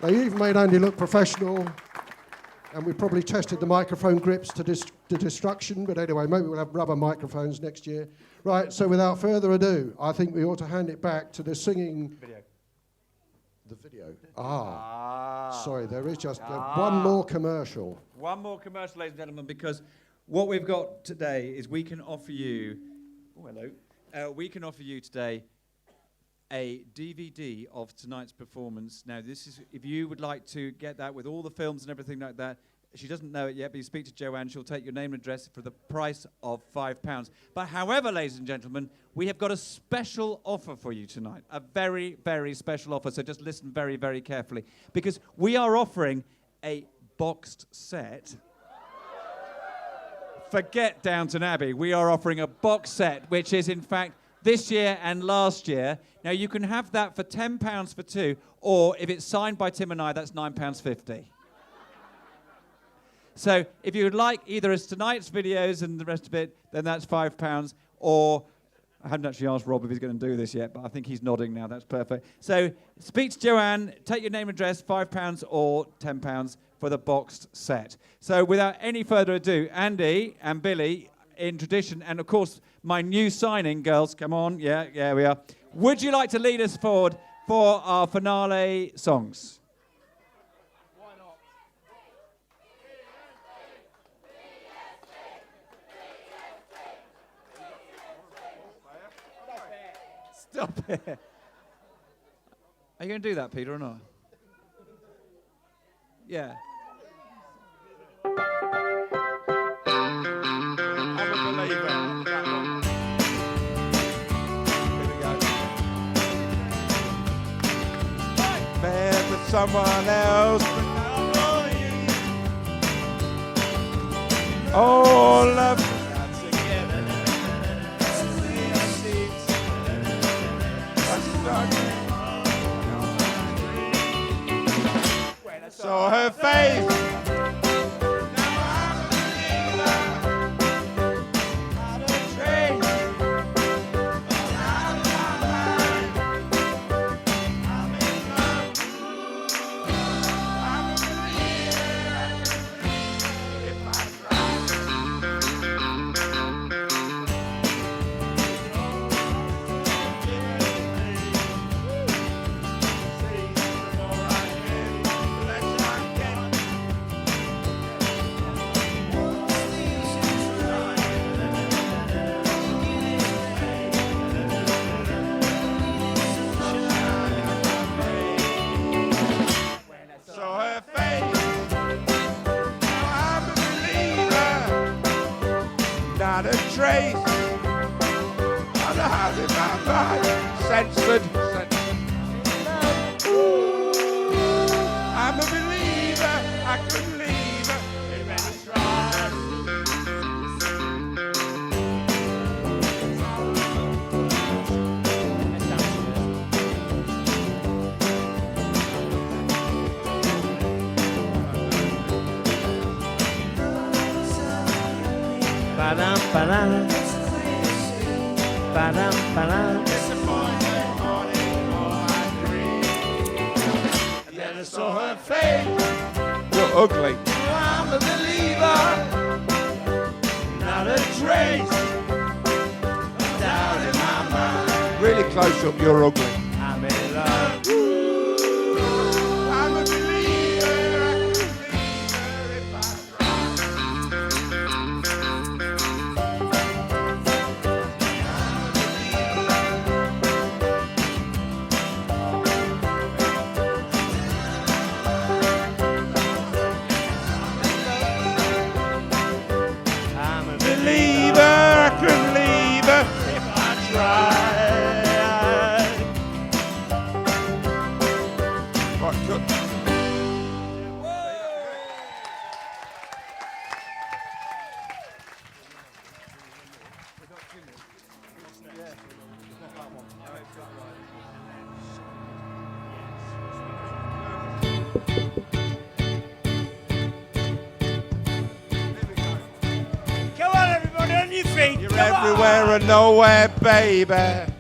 They even made Andy look professional, and we probably tested the microphone grips to destruction, but anyway, maybe we'll have rubber microphones next year. Right, so without further ado, I think we ought to hand it back to the singing... Video. The video. Sorry, there is just one more commercial. One more commercial, ladies and gentlemen, because what we've got today is we can offer you... Oh, hello. We can offer you today a DVD of tonight's performance. Now, this is, if you would like to get that with all the films and everything like that, She doesn't know it yet, but you speak to Joanne, she'll take your name and address for the price of £5. But however, ladies and gentlemen, we have got a special offer for you tonight. A very, very special offer, so just listen very, very carefully. Because we are offering a boxed set. Forget Downton Abbey. We are offering a box set, which is, in fact, this year and last year. Now, you can have that for £10 for two, or if it's signed by Tim and I, that's £9.50. So if you would like either as tonight's videos and the rest of it, then that's £5, or I haven't actually asked Rob if he's going to do this yet, but I think he's nodding now. That's perfect. So speak to Joanne, take your name and address, £5 or £10 for the boxed set. So without any further ado, Andy and Billy, in tradition, and of course my new signing, girls, come on, yeah, we are. Would you like to lead us forward for our finale songs? Stop it. Are you going to do that, Peter, or not? Yeah. I'm a believer. Here we go. Bed with someone else, but not for you. Oh, love. When I saw her face, now I'm a believer. Not a trace, out of my mind. I'm in love. I'm a believer. If I try. Saw her face, now I'm a believer. Not a trace of the heart in my mind. Censored. I'm a believer. I couldn't leave her if I tried. Ba-dum-ba-dum. Ba-dum-ba-dum. Disappointed morning of my dream. And then I saw her face. You're ugly. I'm a believer. Not a trace of doubt in my mind. Really close up, you're ugly. I'm in love. I'm a believer. I could leave her if I believer, I couldn't leave her if I tried. Right, cut. Come on, everybody, on your feet. You're everywhere and nowhere, baby.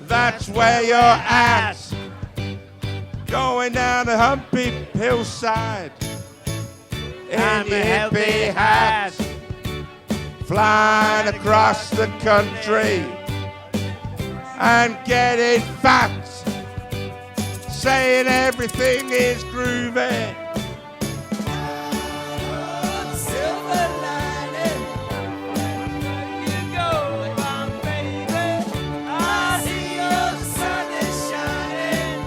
That's where you're at. Going down the humpy hillside in I'm your a healthy hippie hat, flying across the country and getting fat, saying everything is groovy. Silver lining. You go on, baby. I see your sun is shining.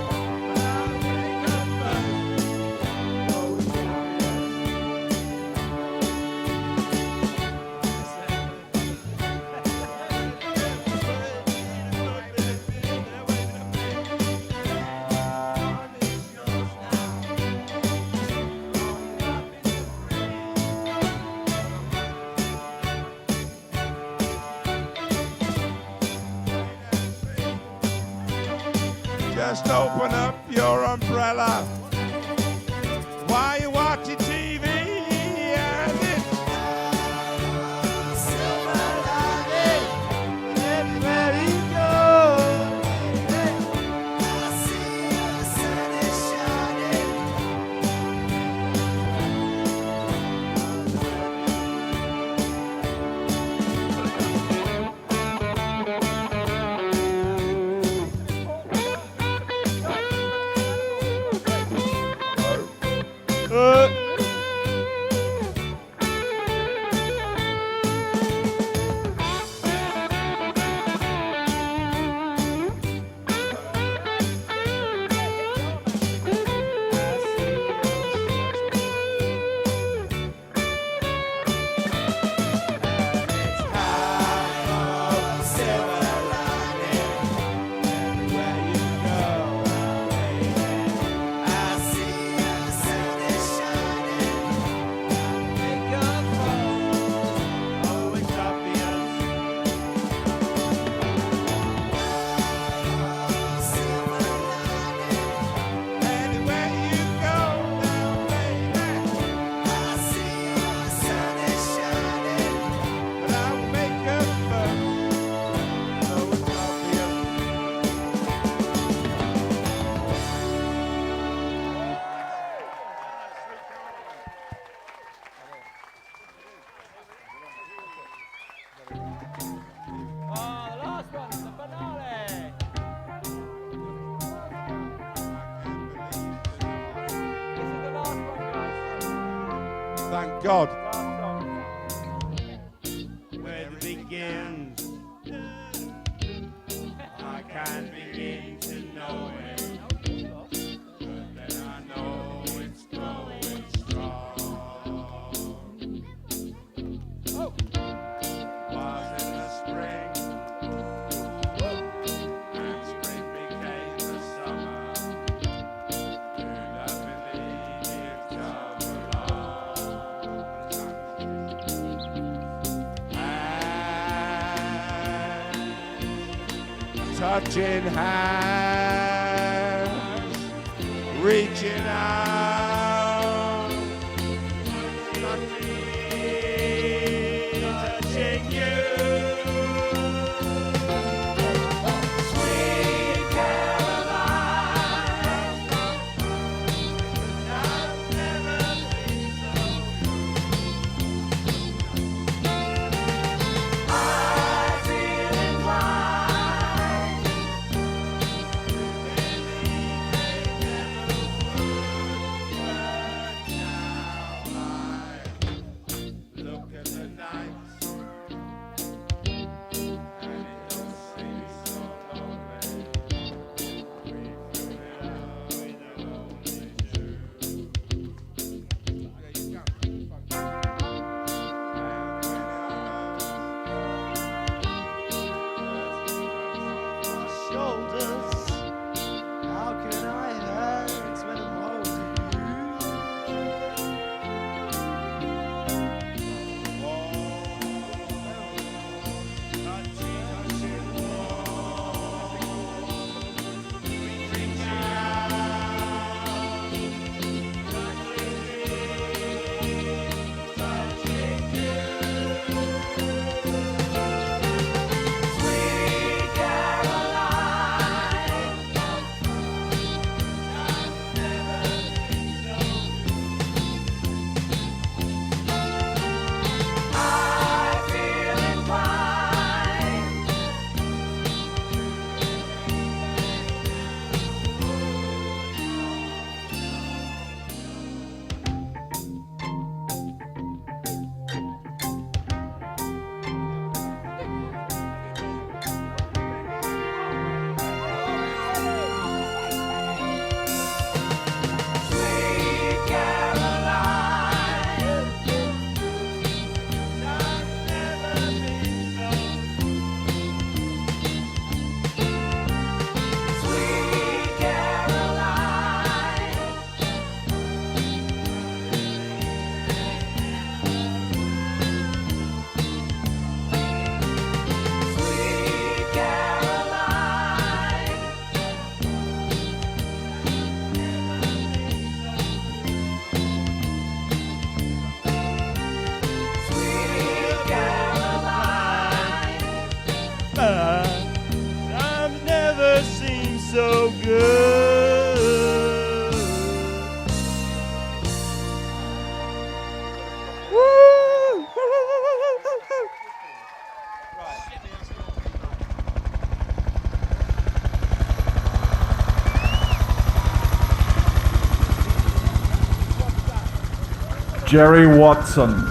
Just open up your umbrella while you're watching TV. And it's silver lining everywhere you go. I see the sun is shining. Thank God. Where it begins, I can't begin to know it, but then I know it's going strong. Was in the spring, and spring became the summer. Could I believe it come along? Touching hands, reaching out, touching you. Sweet Caroline, I've never been so I feel inclined. Times never seem so good. Woo! Jerry Watson,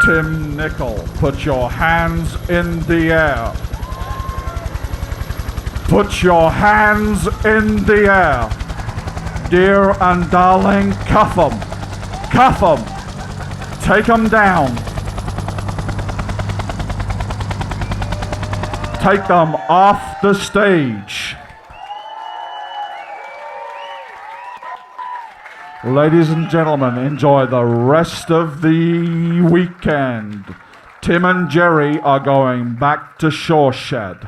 Tim Nicol, put your hands in the air. Put your hands in the air. Dear and darling, cuff 'em. Cuff 'em. Take 'em down. Take them off the stage. Ladies and gentlemen, enjoy the rest of the weekend. Tim and Jerry are going back to Shoreshed.